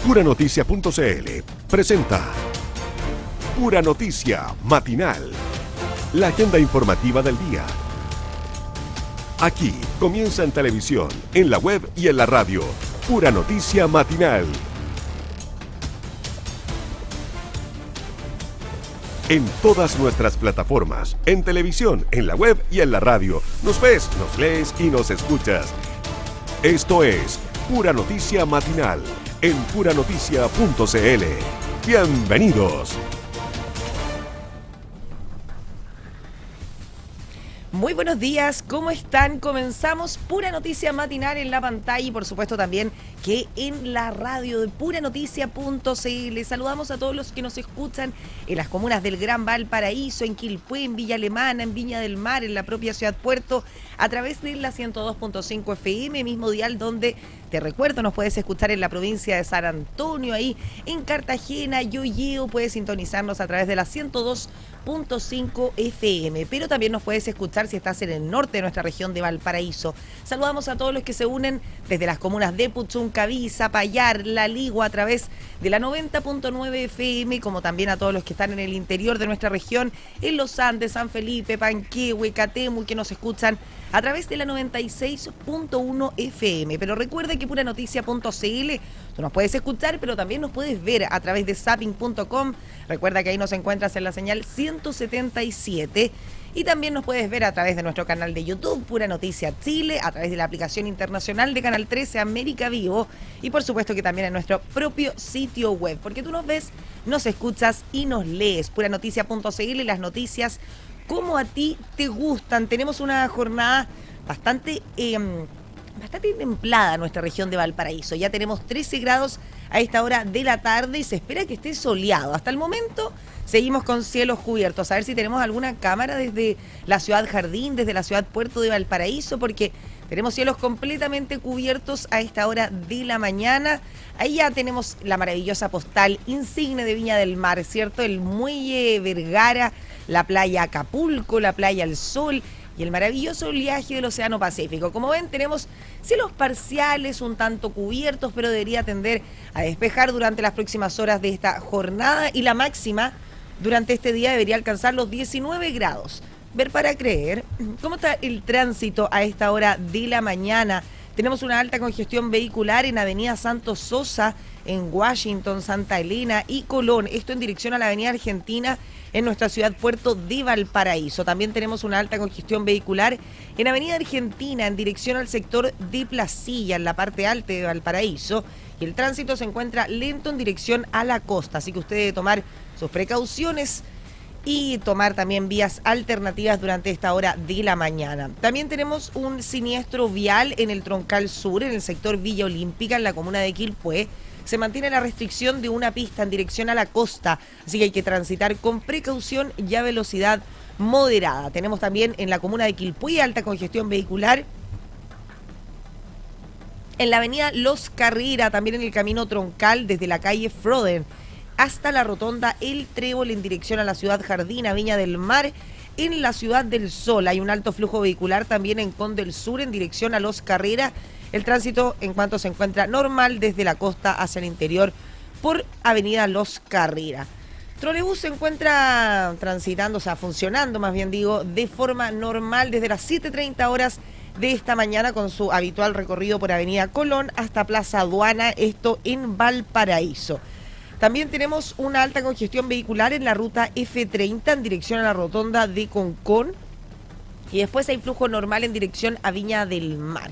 Puranoticia.cl presenta Pura Noticia Matinal, la agenda informativa del día. Aquí comienza en televisión, en la web y en la radio. Pura Noticia Matinal. En todas nuestras plataformas, en televisión, en la web y en la radio. Nos ves, nos lees y nos escuchas. Esto es Pura Noticia Matinal en puranoticia.cl. Bienvenidos. Muy buenos días, ¿cómo están? Comenzamos Pura Noticia Matinal en la pantalla y por supuesto también que en la radio de puranoticia.cl. Saludamos a todos los que nos escuchan en las comunas del Gran Valparaíso, en Quilpué, en Villa Alemana, en Viña del Mar, en la propia Ciudad Puerto, a través de la 102.5 FM, mismo dial donde, te recuerdo, nos puedes escuchar en la provincia de San Antonio, ahí en Cartagena, Yoyeo, puedes sintonizarnos a través de la 102.5 FM, pero también nos puedes escuchar si estás en el norte de nuestra región de Valparaíso. Saludamos a todos los que se unen desde las comunas de Puchuncaví, Zapallar, La Ligua, a través de la 90.9 FM, como también a todos los que están en el interior de nuestra región, en Los Andes, San Felipe, Panquehue, Catemu, que nos escuchan a través de la 96.1 FM. Pero recuerda que puranoticia.cl tú nos puedes escuchar, pero también nos puedes ver a través de zapping.com. Recuerda que ahí nos encuentras en la señal 177. Y también nos puedes ver a través de nuestro canal de YouTube, Pura Noticia Chile, a través de la aplicación internacional de Canal 13 América Vivo y por supuesto que también en nuestro propio sitio web, porque tú nos ves, nos escuchas y nos lees. Puranoticia.cl, las noticias como a ti te gustan. Tenemos una jornada bastante templada en nuestra región de Valparaíso. Ya tenemos 13 grados a esta hora de la tarde y se espera que esté soleado. Hasta el momento seguimos con cielos cubiertos. A ver si tenemos alguna cámara desde la ciudad Jardín, desde la ciudad Puerto de Valparaíso, porque tenemos cielos completamente cubiertos a esta hora de la mañana. Ahí ya tenemos la maravillosa postal insigne de Viña del Mar, ¿cierto? El muelle Vergara, la playa Acapulco, la playa El Sol y el maravilloso oleaje del Océano Pacífico. Como ven, tenemos cielos parciales, un tanto cubiertos, pero debería tender a despejar durante las próximas horas de esta jornada y la máxima durante este día debería alcanzar los 19 grados. Ver para creer. ¿Cómo está el tránsito a esta hora de la mañana? Tenemos una alta congestión vehicular en Avenida Santos Sosa, en Washington, Santa Elena y Colón. Esto en dirección a la Avenida Argentina en nuestra ciudad Puerto de Valparaíso. También tenemos una alta congestión vehicular en Avenida Argentina en dirección al sector de Placilla, en la parte alta de Valparaíso. Y el tránsito se encuentra lento en dirección a la costa, así que usted debe tomar sus precauciones y tomar también vías alternativas durante esta hora de la mañana. También tenemos un siniestro vial en el Troncal Sur, en el sector Villa Olímpica, en la comuna de Quilpué. Se mantiene la restricción de una pista en dirección a la costa, así que hay que transitar con precaución y a velocidad moderada. Tenemos también en la comuna de Quilpué alta congestión vehicular en la avenida Los Carrera, también en el camino troncal desde la calle Froden hasta la rotonda El Trébol en dirección a la ciudad Jardín, a Viña del Mar. En la Ciudad del Sol hay un alto flujo vehicular también en Conde del Sur en dirección a Los Carrera. El tránsito en cuanto se encuentra normal desde la costa hacia el interior por avenida Los Carrera. Trolebús se encuentra transitando, o sea, funcionando más bien digo, de forma normal desde las 7:30 horas de esta mañana con su habitual recorrido por avenida Colón hasta Plaza Aduana, esto en Valparaíso. También tenemos una alta congestión vehicular en la ruta F30 en dirección a la rotonda de Concón y después hay flujo normal en dirección a Viña del Mar.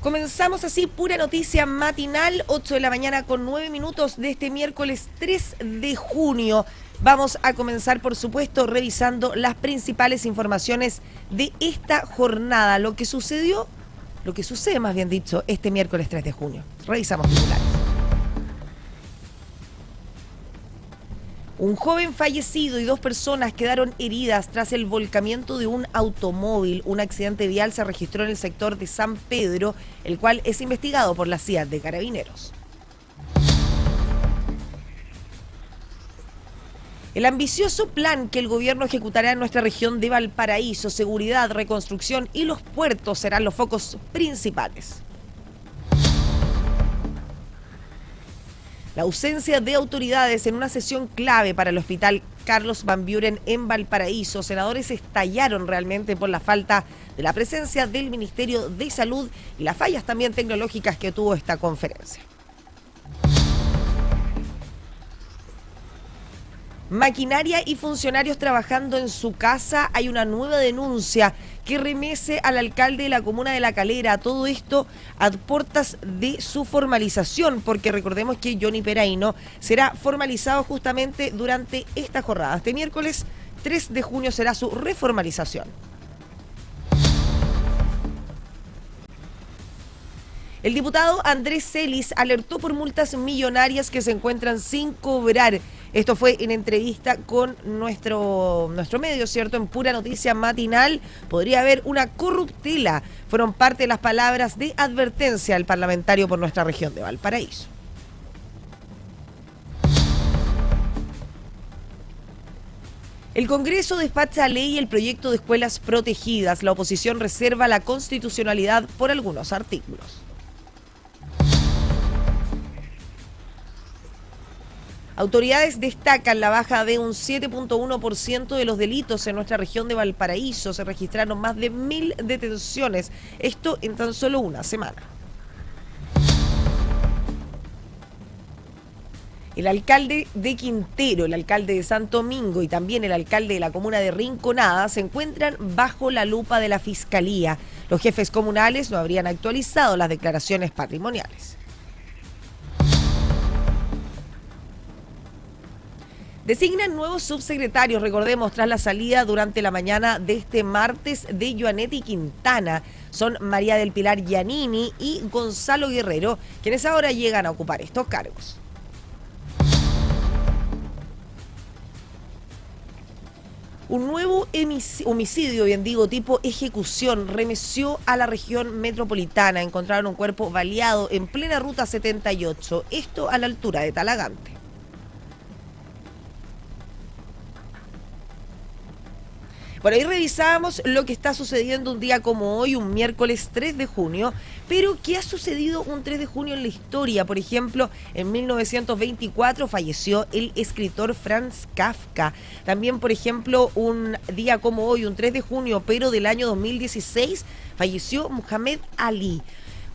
Comenzamos así Pura Noticia Matinal, 8 de la mañana con 9 minutos de este miércoles 3 de junio. Vamos a comenzar, por supuesto, revisando las principales informaciones de esta jornada, lo que sucede más bien dicho, este miércoles 3 de junio. Revisamos titulares. Un joven fallecido y 2 personas quedaron heridas tras el volcamiento de un automóvil. Un accidente vial se registró en el sector de San Pedro, el cual es investigado por la CIA de Carabineros. El ambicioso plan que el gobierno ejecutará en nuestra región de Valparaíso, seguridad, reconstrucción y los puertos serán los focos principales. La ausencia de autoridades en una sesión clave para el hospital Carlos Van Buren en Valparaíso. Senadores estallaron realmente por la falta de la presencia del Ministerio de Salud y las fallas también tecnológicas que tuvo esta conferencia. Maquinaria y funcionarios trabajando en su casa. Hay una nueva denuncia que remece al alcalde de la comuna de La Calera. Todo esto a puertas de su formalización, porque recordemos que Johnny Peraino será formalizado justamente durante esta jornada. Este miércoles 3 de junio será su reformalización. El diputado Andrés Celis alertó por multas millonarias que se encuentran sin cobrar. Esto fue en entrevista con nuestro medio, ¿cierto? En Pura Noticia Matinal. Podría haber una corruptela. Fueron parte de las palabras de advertencia al parlamentario por nuestra región de Valparaíso. El Congreso despacha ley el proyecto de escuelas protegidas. La oposición reserva la constitucionalidad por algunos artículos. Autoridades destacan la baja de un 7.1% de los delitos en nuestra región de Valparaíso. Se registraron más de 1.000 detenciones, esto en tan solo una semana. El alcalde de Quintero, el alcalde de Santo Domingo y también el alcalde de la comuna de Rinconada se encuentran bajo la lupa de la Fiscalía. Los jefes comunales no habrían actualizado las declaraciones patrimoniales. Designan nuevos subsecretarios, recordemos, tras la salida durante la mañana de este martes de Joanetti Quintana. Son María del Pilar Giannini y Gonzalo Guerrero, quienes ahora llegan a ocupar estos cargos. Un nuevo homicidio, bien digo, tipo ejecución, remeció a la región metropolitana. Encontraron un cuerpo baleado en plena ruta 78, esto a la altura de Talagante. Por ahí revisábamos lo que está sucediendo un día como hoy, un miércoles 3 de junio, pero ¿qué ha sucedido un 3 de junio en la historia? Por ejemplo, en 1924 falleció el escritor Franz Kafka. También, por ejemplo, un día como hoy, un 3 de junio, pero del año 2016, falleció Muhammad Ali.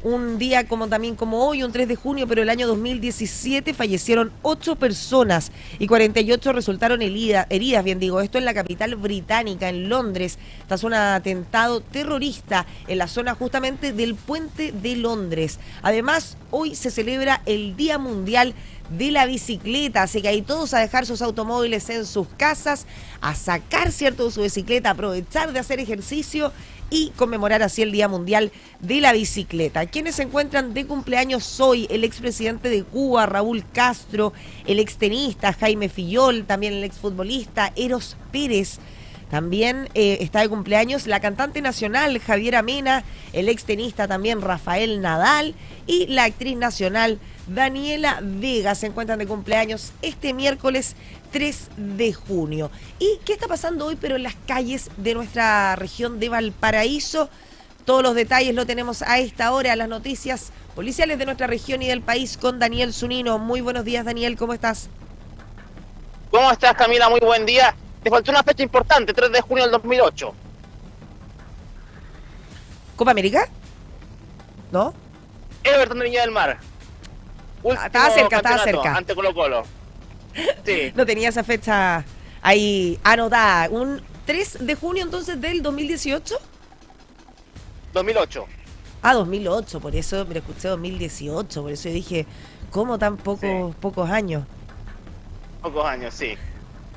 Un día también como hoy, un 3 de junio, pero el año 2017 fallecieron 8 personas y 48 resultaron heridas, bien digo, esto en la capital británica, en Londres, tras un atentado terrorista en la zona justamente del puente de Londres. Además, hoy se celebra el Día Mundial de la Bicicleta, así que ahí todos a dejar sus automóviles en sus casas, a sacar, ¿cierto?, su bicicleta, aprovechar de hacer ejercicio y conmemorar así el Día Mundial de la Bicicleta. Quienes se encuentran de cumpleaños hoy: el expresidente de Cuba, Raúl Castro, el extenista Jaime Fillol, también el exfutbolista Eros Pérez. También está de cumpleaños la cantante nacional Javiera Mena, el extenista también Rafael Nadal y la actriz nacional Daniela Vega. Se encuentran de cumpleaños este miércoles 3 de junio. ¿Y qué está pasando hoy pero en las calles de nuestra región de Valparaíso? Todos los detalles lo tenemos a esta hora, las noticias policiales de nuestra región y del país con Daniel Zunino. Muy buenos días, Daniel, ¿cómo estás? ¿Cómo estás, Camila? Muy buen día. Te faltó una fecha importante, 3 de junio del 2008. ¿Copa América? ¿No? Everton de Viña del Mar. Estaba cerca. Ante Colo-Colo. Sí. No tenía esa fecha ahí anotada. ¿Un 3 de junio entonces del 2018? 2008. Ah, 2008, por eso me escuché 2018, por eso yo dije, ¿cómo tan pocos años? Pocos años, sí.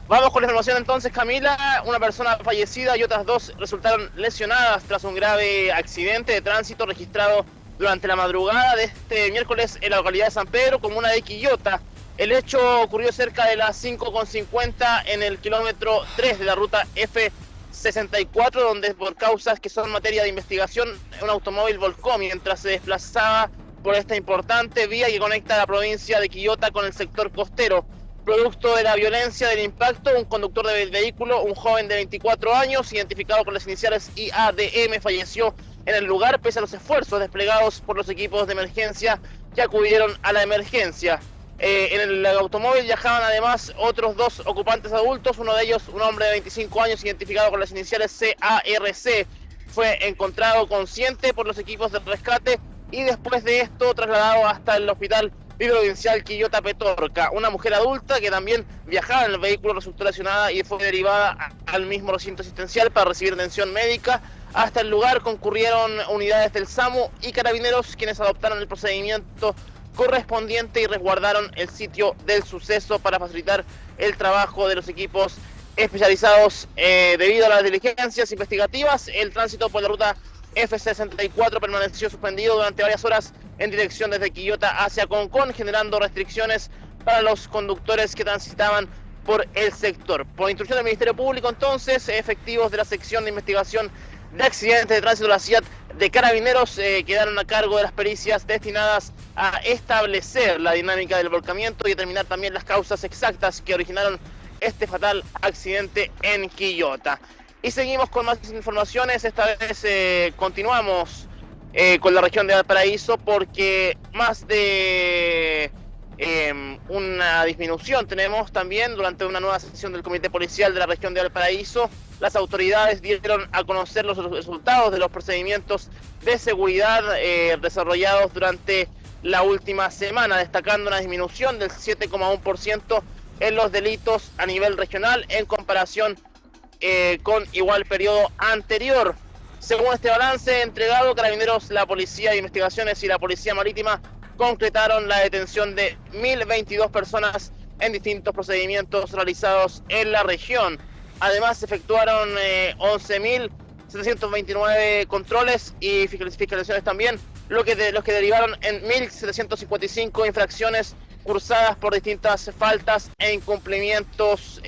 Vamos con la información entonces, Camila. Una persona fallecida y otras 2 resultaron lesionadas tras un grave accidente de tránsito registrado durante la madrugada de este miércoles en la localidad de San Pedro, comuna de Quillota. El hecho ocurrió cerca de las 5:50 en el kilómetro 3 de la ruta F64, donde por causas que son materia de investigación, un automóvil volcó mientras se desplazaba por esta importante vía que conecta la provincia de Quillota con el sector costero. Producto de la violencia del impacto, un conductor del vehículo, un joven de 24 años, identificado con las iniciales IADM, falleció en el lugar pese a los esfuerzos desplegados por los equipos de emergencia que acudieron a la emergencia. En el automóvil viajaban además otros 2 ocupantes adultos, uno de ellos un hombre de 25 años identificado con las iniciales CARC. Fue encontrado consciente por los equipos de rescate y después de esto trasladado hasta el hospital provincial Quillota Petorca. Una mujer adulta que también viajaba en el vehículo resultó lesionada y fue derivada al mismo recinto asistencial para recibir atención médica. Hasta el lugar concurrieron unidades del SAMU y carabineros, quienes adoptaron el procedimiento correspondiente y resguardaron el sitio del suceso para facilitar el trabajo de los equipos especializados. Debido a las diligencias investigativas, el tránsito por la ruta F64 permaneció suspendido durante varias horas en dirección desde Quillota hacia Concón, generando restricciones para los conductores que transitaban por el sector. Por instrucción del Ministerio Público, entonces, efectivos de la sección de investigación de accidentes de tránsito de la ciudad de Carabineros quedaron a cargo de las pericias destinadas a establecer la dinámica del volcamiento y determinar también las causas exactas que originaron este fatal accidente en Quillota. Y seguimos con más informaciones. Esta vez continuamos con la región de Valparaíso, porque más de una disminución tenemos también durante una nueva sesión del Comité Policial de la región de Valparaíso. Las autoridades dieron a conocer los resultados de los procedimientos de seguridad desarrollados durante la última semana, destacando una disminución del 7,1% en los delitos a nivel regional en comparación con igual periodo anterior. Según este balance entregado, Carabineros, la Policía de Investigaciones y la Policía Marítima concretaron la detención de 1.022 personas en distintos procedimientos realizados en la región. Además, se efectuaron 11.729 controles y fiscalizaciones también, los que derivaron en 1.755 infracciones cursadas por distintas faltas e incumplimientos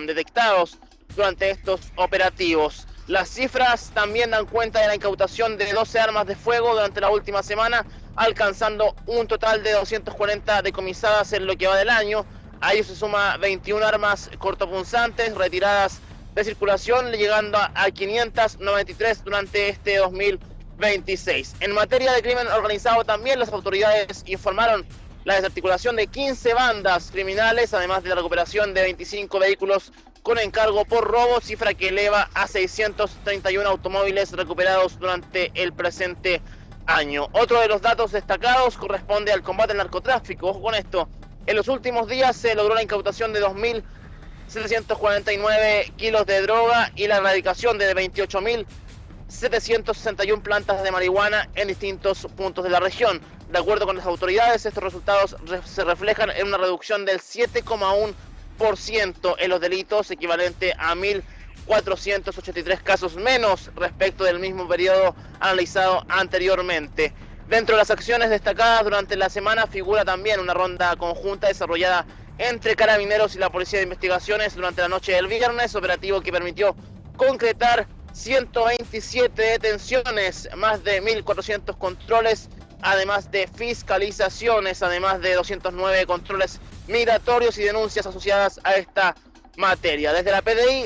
detectados durante estos operativos. Las cifras también dan cuenta de la incautación de 12 armas de fuego durante la última semana, alcanzando un total de 240 decomisadas en lo que va del año. A ello se suma 21 armas cortopunzantes retiradas de circulación, llegando a 593 durante este 2026. En materia de crimen organizado también, las autoridades informaron la desarticulación de 15 bandas criminales, además de la recuperación de 25 vehículos con encargo por robo, cifra que eleva a 631 automóviles recuperados durante el presente año. Otro de los datos destacados corresponde al combate al narcotráfico. Ojo con esto, en los últimos días se logró la incautación de 2.749 kilos de droga y la erradicación de 28.761 plantas de marihuana en distintos puntos de la región. De acuerdo con las autoridades, estos resultados se reflejan en una reducción del 7,1% en los delitos, equivalente a 1.483 casos menos respecto del mismo periodo analizado anteriormente. Dentro de las acciones destacadas durante la semana figura también una ronda conjunta desarrollada entre Carabineros y la Policía de Investigaciones durante la noche del viernes, operativo que permitió concretar 127 detenciones, más de 1.400 controles, además de fiscalizaciones, además de 209 controles migratorios y denuncias asociadas a esta materia. Desde la PDI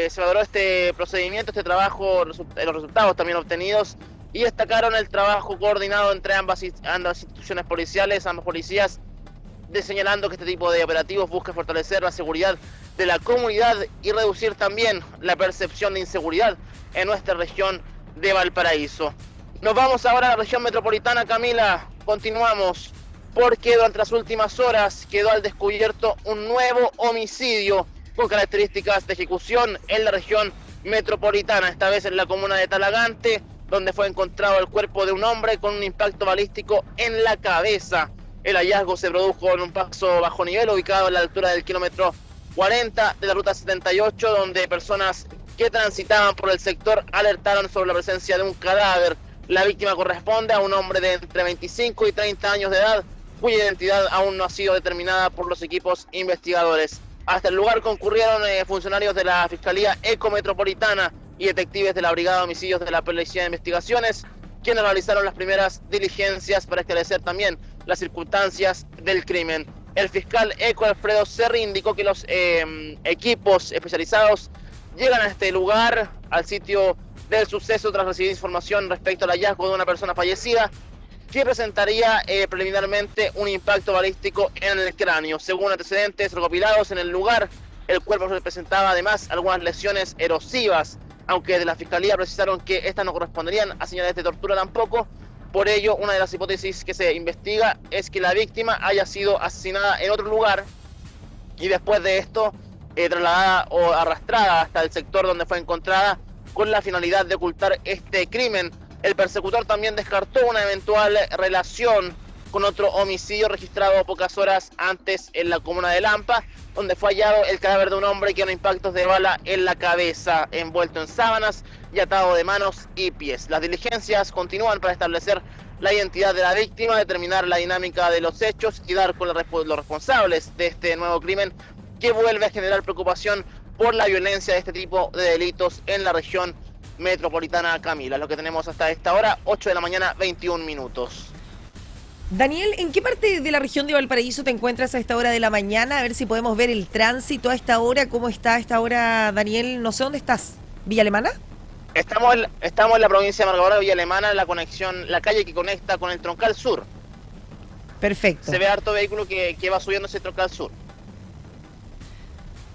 se valoró este procedimiento, este trabajo, los resultados también obtenidos, y destacaron el trabajo coordinado entre ambas instituciones policiales, ambas policías, señalando que este tipo de operativos busca fortalecer la seguridad de la comunidad y reducir también la percepción de inseguridad en nuestra región de Valparaíso. Nos vamos ahora a la región metropolitana, Camila. Continuamos, porque durante las últimas horas quedó al descubierto un nuevo homicidio con características de ejecución en la región metropolitana, esta vez en la comuna de Talagante, donde fue encontrado el cuerpo de un hombre con un impacto balístico en la cabeza. El hallazgo se produjo en un paso bajo nivel ubicado a la altura del kilómetro 40 de la ruta 78, donde personas que transitaban por el sector alertaron sobre la presencia de un cadáver. La víctima corresponde a un hombre de entre 25 y 30 años de edad, cuya identidad aún no ha sido determinada por los equipos investigadores. Hasta el lugar concurrieron funcionarios de la Fiscalía Ecometropolitana y detectives de la Brigada de Homicidios de la Policía de Investigaciones, quienes realizaron las primeras diligencias para esclarecer también las circunstancias del crimen. El fiscal Eco Alfredo Serri indicó que los equipos especializados llegan a este lugar, al sitio del suceso, tras recibir información respecto al hallazgo de una persona fallecida, que presentaría preliminarmente un impacto balístico en el cráneo. Según antecedentes recopilados en el lugar, el cuerpo presentaba además algunas lesiones erosivas, aunque de la Fiscalía precisaron que estas no corresponderían a señales de tortura tampoco. Por ello, una de las hipótesis que se investiga es que la víctima haya sido asesinada en otro lugar y después de esto trasladada o arrastrada hasta el sector donde fue encontrada con la finalidad de ocultar este crimen. El persecutor también descartó una eventual relación con otro homicidio registrado pocas horas antes en la comuna de Lampa, donde fue hallado el cadáver de un hombre que tiene impactos de bala en la cabeza, envuelto en sábanas y atado de manos y pies. Las diligencias continúan para establecer la identidad de la víctima, determinar la dinámica de los hechos y dar con los responsables de este nuevo crimen que vuelve a generar preocupación por la violencia de este tipo de delitos en la región metropolitana. Camila, lo que tenemos hasta esta hora, 8 de la mañana, 21 minutos. Daniel, ¿en qué parte de la región de Valparaíso te encuentras a esta hora de la mañana? A ver si podemos ver el tránsito a esta hora. ¿Cómo está a esta hora, Daniel? No sé dónde estás. ¿Villa Alemana? Estamos en la provincia de Margarita, Villa Alemana, la calle que conecta con el Troncal Sur. Perfecto. Se ve harto vehículo que va subiendo ese Troncal Sur.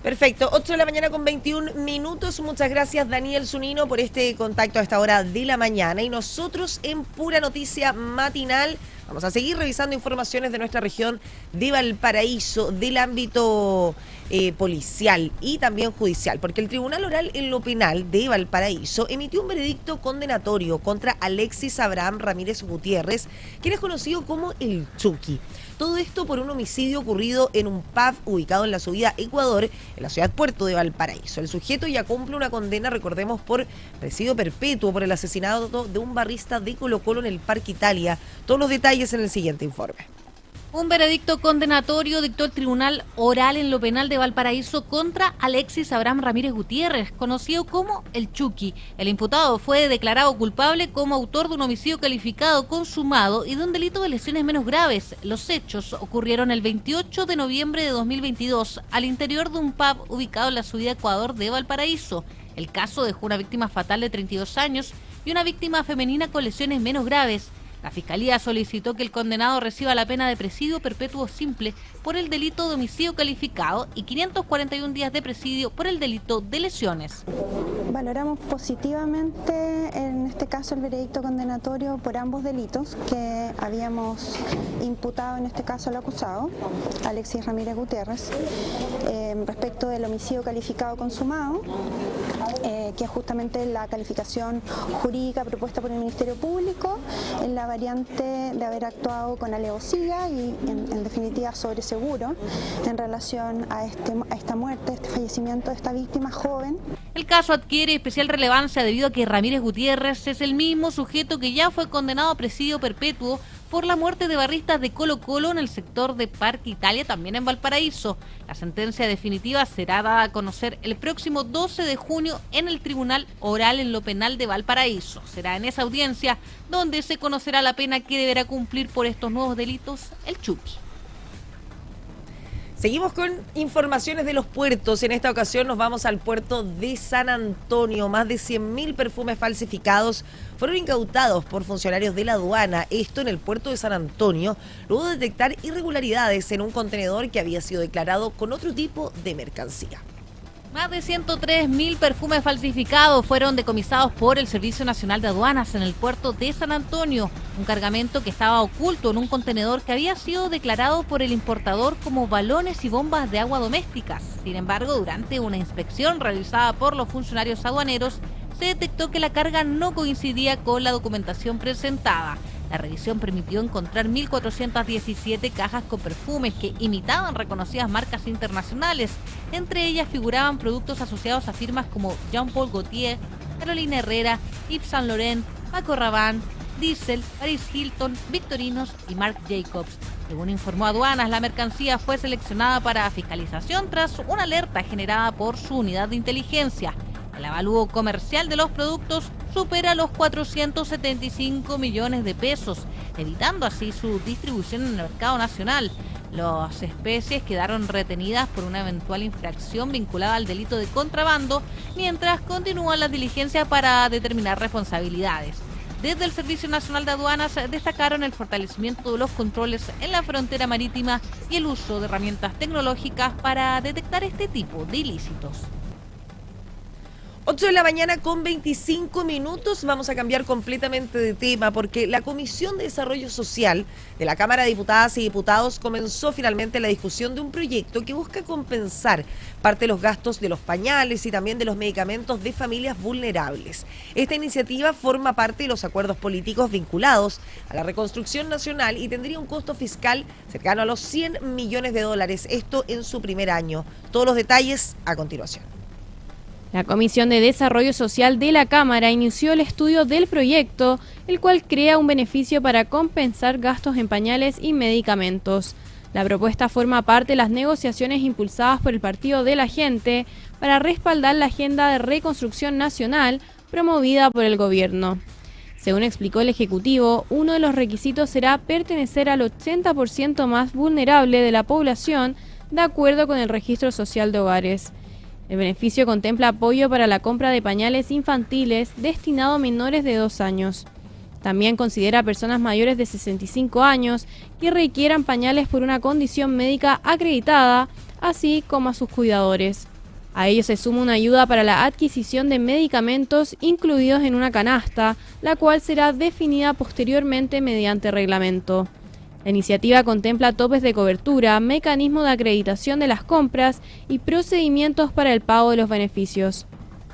Perfecto, 8 de la mañana con 21 minutos. Muchas gracias, Daniel Zunino, por este contacto a esta hora de la mañana. Y nosotros en Pura Noticia Matinal vamos a seguir revisando informaciones de nuestra región de Valparaíso, del ámbito policial y también judicial, porque el Tribunal Oral en lo Penal de Valparaíso emitió un veredicto condenatorio contra Alexis Abraham Ramírez Gutiérrez, quien es conocido como el Chucky. Todo esto por un homicidio ocurrido en un pub ubicado en la subida Ecuador, en la ciudad Puerto de Valparaíso. El sujeto ya cumple una condena, recordemos, por presidio perpetuo por el asesinato de un barrista de Colo-Colo en el Parque Italia. Todos los detalles en el siguiente informe. Un veredicto condenatorio dictó el Tribunal Oral en lo Penal de Valparaíso contra Alexis Abraham Ramírez Gutiérrez, conocido como el Chucky. El imputado fue declarado culpable como autor de un homicidio calificado consumado y de un delito de lesiones menos graves. Los hechos ocurrieron el 28 de noviembre de 2022 al interior de un pub ubicado en la subida Ecuador de Valparaíso. El caso dejó una víctima fatal de 32 años y una víctima femenina con lesiones menos graves. La Fiscalía solicitó que el condenado reciba la pena de presidio perpetuo simple por el delito de homicidio calificado y 541 días de presidio por el delito de lesiones. Valoramos positivamente en este caso el veredicto condenatorio por ambos delitos que habíamos imputado en este caso al acusado, Alexis Ramírez Gutiérrez, respecto del homicidio calificado consumado, que es justamente la calificación jurídica propuesta por el Ministerio Público en la variante de haber actuado con alevosía y en definitiva sobre seguro en relación a esta muerte, este fallecimiento de esta víctima joven. El caso adquiere especial relevancia debido a que Ramírez Gutiérrez es el mismo sujeto que ya fue condenado a presidio perpetuo por la muerte de barristas de Colo-Colo en el sector de Parque Italia, también en Valparaíso. La sentencia definitiva será dada a conocer el próximo 12 de junio en el Tribunal Oral en lo Penal de Valparaíso. Será en esa audiencia donde se conocerá la pena que deberá cumplir por estos nuevos delitos el Chucky. Seguimos con informaciones de los puertos. En esta ocasión nos vamos al puerto de San Antonio. Más de 100.000 perfumes falsificados fueron incautados por funcionarios de la aduana. Esto en el puerto de San Antonio, luego de detectar irregularidades en un contenedor que había sido declarado con otro tipo de mercancía. Más de 103.000 perfumes falsificados fueron decomisados por el Servicio Nacional de Aduanas en el puerto de San Antonio, un cargamento que estaba oculto en un contenedor que había sido declarado por el importador como balones y bombas de agua domésticas. Sin embargo, durante una inspección realizada por los funcionarios aduaneros, se detectó que la carga no coincidía con la documentación presentada. La revisión permitió encontrar 1.417 cajas con perfumes que imitaban reconocidas marcas internacionales. Entre ellas figuraban productos asociados a firmas como Jean-Paul Gaultier, Carolina Herrera, Yves Saint Laurent, Paco Rabanne, Diesel, Paris Hilton, Victorinos y Marc Jacobs. Según informó Aduanas, la mercancía fue seleccionada para fiscalización tras una alerta generada por su unidad de inteligencia. El avalúo comercial de los productos supera los 475 millones de pesos, evitando así su distribución en el mercado nacional. Las especies quedaron retenidas por una eventual infracción vinculada al delito de contrabando, mientras continúan las diligencias para determinar responsabilidades. Desde el Servicio Nacional de Aduanas destacaron el fortalecimiento de los controles en la frontera marítima y el uso de herramientas tecnológicas para detectar este tipo de ilícitos. 8 de la mañana con 25 minutos. Vamos a cambiar completamente de tema porque la Comisión de Desarrollo Social de la Cámara de Diputadas y Diputados comenzó finalmente la discusión de un proyecto que busca compensar parte de los gastos de los pañales y también de los medicamentos de familias vulnerables. Esta iniciativa forma parte de los acuerdos políticos vinculados a la reconstrucción nacional y tendría un costo fiscal cercano a los $100 millones, esto en su primer año. Todos los detalles a continuación. La Comisión de Desarrollo Social de la Cámara inició el estudio del proyecto, el cual crea un beneficio para compensar gastos en pañales y medicamentos. La propuesta forma parte de las negociaciones impulsadas por el Partido de la Gente para respaldar la agenda de reconstrucción nacional promovida por el gobierno. Según explicó el Ejecutivo, uno de los requisitos será pertenecer al 80% más vulnerable de la población, de acuerdo con el Registro Social de Hogares. El beneficio contempla apoyo para la compra de pañales infantiles destinado a menores de 2 años. También considera a personas mayores de 65 años que requieran pañales por una condición médica acreditada, así como a sus cuidadores. A ello se suma una ayuda para la adquisición de medicamentos incluidos en una canasta, la cual será definida posteriormente mediante reglamento. La iniciativa contempla topes de cobertura, mecanismo de acreditación de las compras y procedimientos para el pago de los beneficios.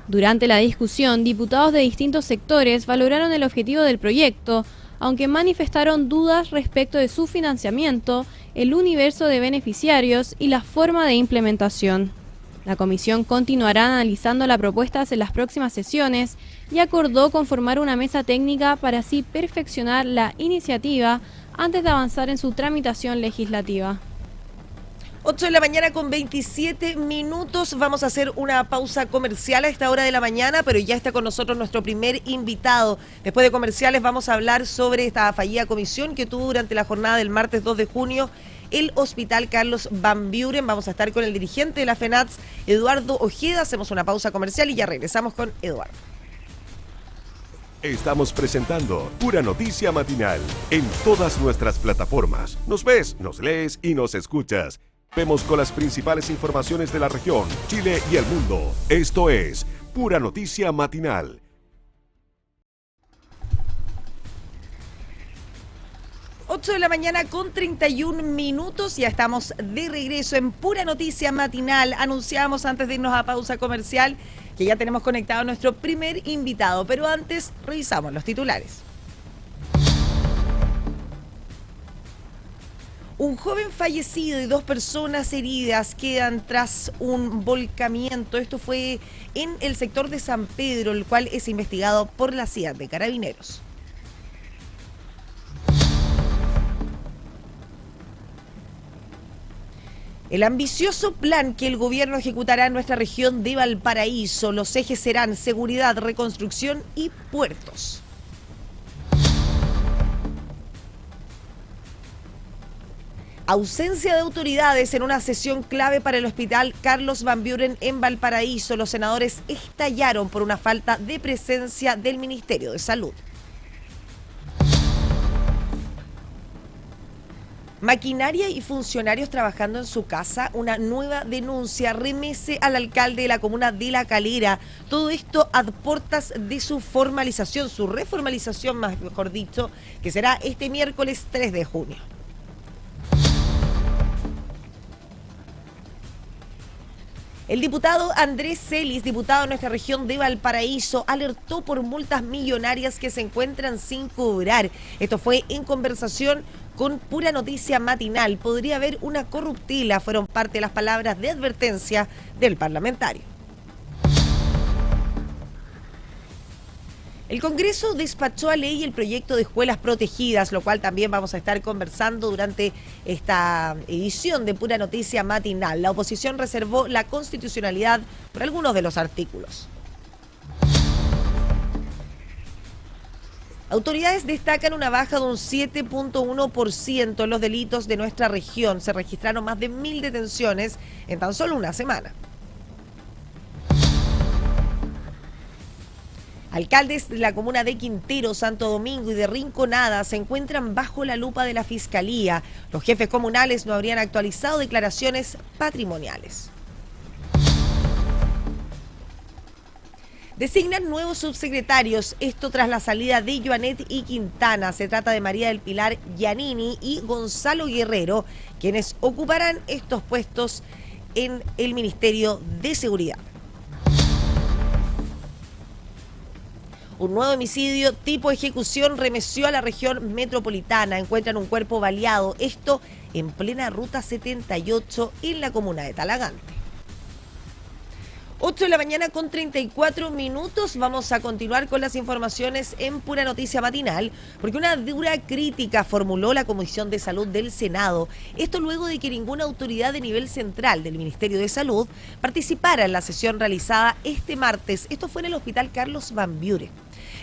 Durante la discusión, diputados de distintos sectores valoraron el objetivo del proyecto, aunque manifestaron dudas respecto de su financiamiento, el universo de beneficiarios y la forma de implementación. La comisión continuará analizando la propuesta en las próximas sesiones y acordó conformar una mesa técnica para así perfeccionar la iniciativa antes de avanzar en su tramitación legislativa. 8 de la mañana con 27 minutos. Vamos a hacer una pausa comercial a esta hora de la mañana, pero ya está con nosotros nuestro primer invitado. Después de comerciales vamos a hablar sobre esta fallida comisión que tuvo durante la jornada del martes 2 de junio el Hospital Carlos Van Buren. Vamos a estar con el dirigente de la FENATS, Eduardo Ojeda. Hacemos una pausa comercial y ya regresamos con Eduardo. Estamos presentando Pura Noticia Matinal en todas nuestras plataformas. Nos ves, nos lees y nos escuchas. Vemos con las principales informaciones de la región, Chile y el mundo. Esto es Pura Noticia Matinal. Ocho de la mañana con 31 minutos. Ya estamos de regreso en Pura Noticia Matinal. Anunciamos antes de irnos a pausa comercial que ya tenemos conectado a nuestro primer invitado, pero antes revisamos los titulares. Un joven fallecido y 2 personas heridas quedan tras un volcamiento. Esto fue en el sector de San Pedro, el cual es investigado por la CIA de Carabineros. El ambicioso plan que el gobierno ejecutará en nuestra región de Valparaíso. Los ejes serán seguridad, reconstrucción y puertos. Ausencia de autoridades en una sesión clave para el Hospital Carlos Van Buren en Valparaíso. Los senadores estallaron por una falta de presencia del Ministerio de Salud. Maquinaria y funcionarios trabajando en su casa. Una nueva denuncia remece al alcalde de la comuna de La Calera. Todo esto a puertas de su formalización, su reformalización, mejor dicho, que será este miércoles 3 de junio. El diputado Andrés Celis, diputado de nuestra región de Valparaíso, alertó por multas millonarias que se encuentran sin cobrar. Esto fue en conversación con Pura Noticia Matinal. Podría haber una corruptela, fueron parte de las palabras de advertencia del parlamentario. El Congreso despachó a ley el proyecto de escuelas protegidas, lo cual también vamos a estar conversando durante esta edición de Pura Noticia Matinal. La oposición reservó la constitucionalidad por algunos de los artículos. Autoridades destacan una baja de un 7.1% en los delitos de nuestra región. Se registraron más de 1.000 detenciones en tan solo una semana. Alcaldes de la comuna de Quintero, Santo Domingo y de Rinconada se encuentran bajo la lupa de la Fiscalía. Los jefes comunales no habrían actualizado declaraciones patrimoniales. Designan nuevos subsecretarios, esto tras la salida de Joanet y Quintana. Se trata de María del Pilar Giannini y Gonzalo Guerrero, quienes ocuparán estos puestos en el Ministerio de Seguridad. Un nuevo homicidio tipo ejecución remeció a la región metropolitana. Encuentran un cuerpo baleado, esto en plena ruta 78 en la comuna de Talagante. 8 de la mañana con 34 minutos. Vamos a continuar con las informaciones en Pura Noticia Matinal, porque una dura crítica formuló la Comisión de Salud del Senado. Esto luego de que ninguna autoridad de nivel central del Ministerio de Salud participara en la sesión realizada este martes. Esto fue en el Hospital Carlos Van Buren.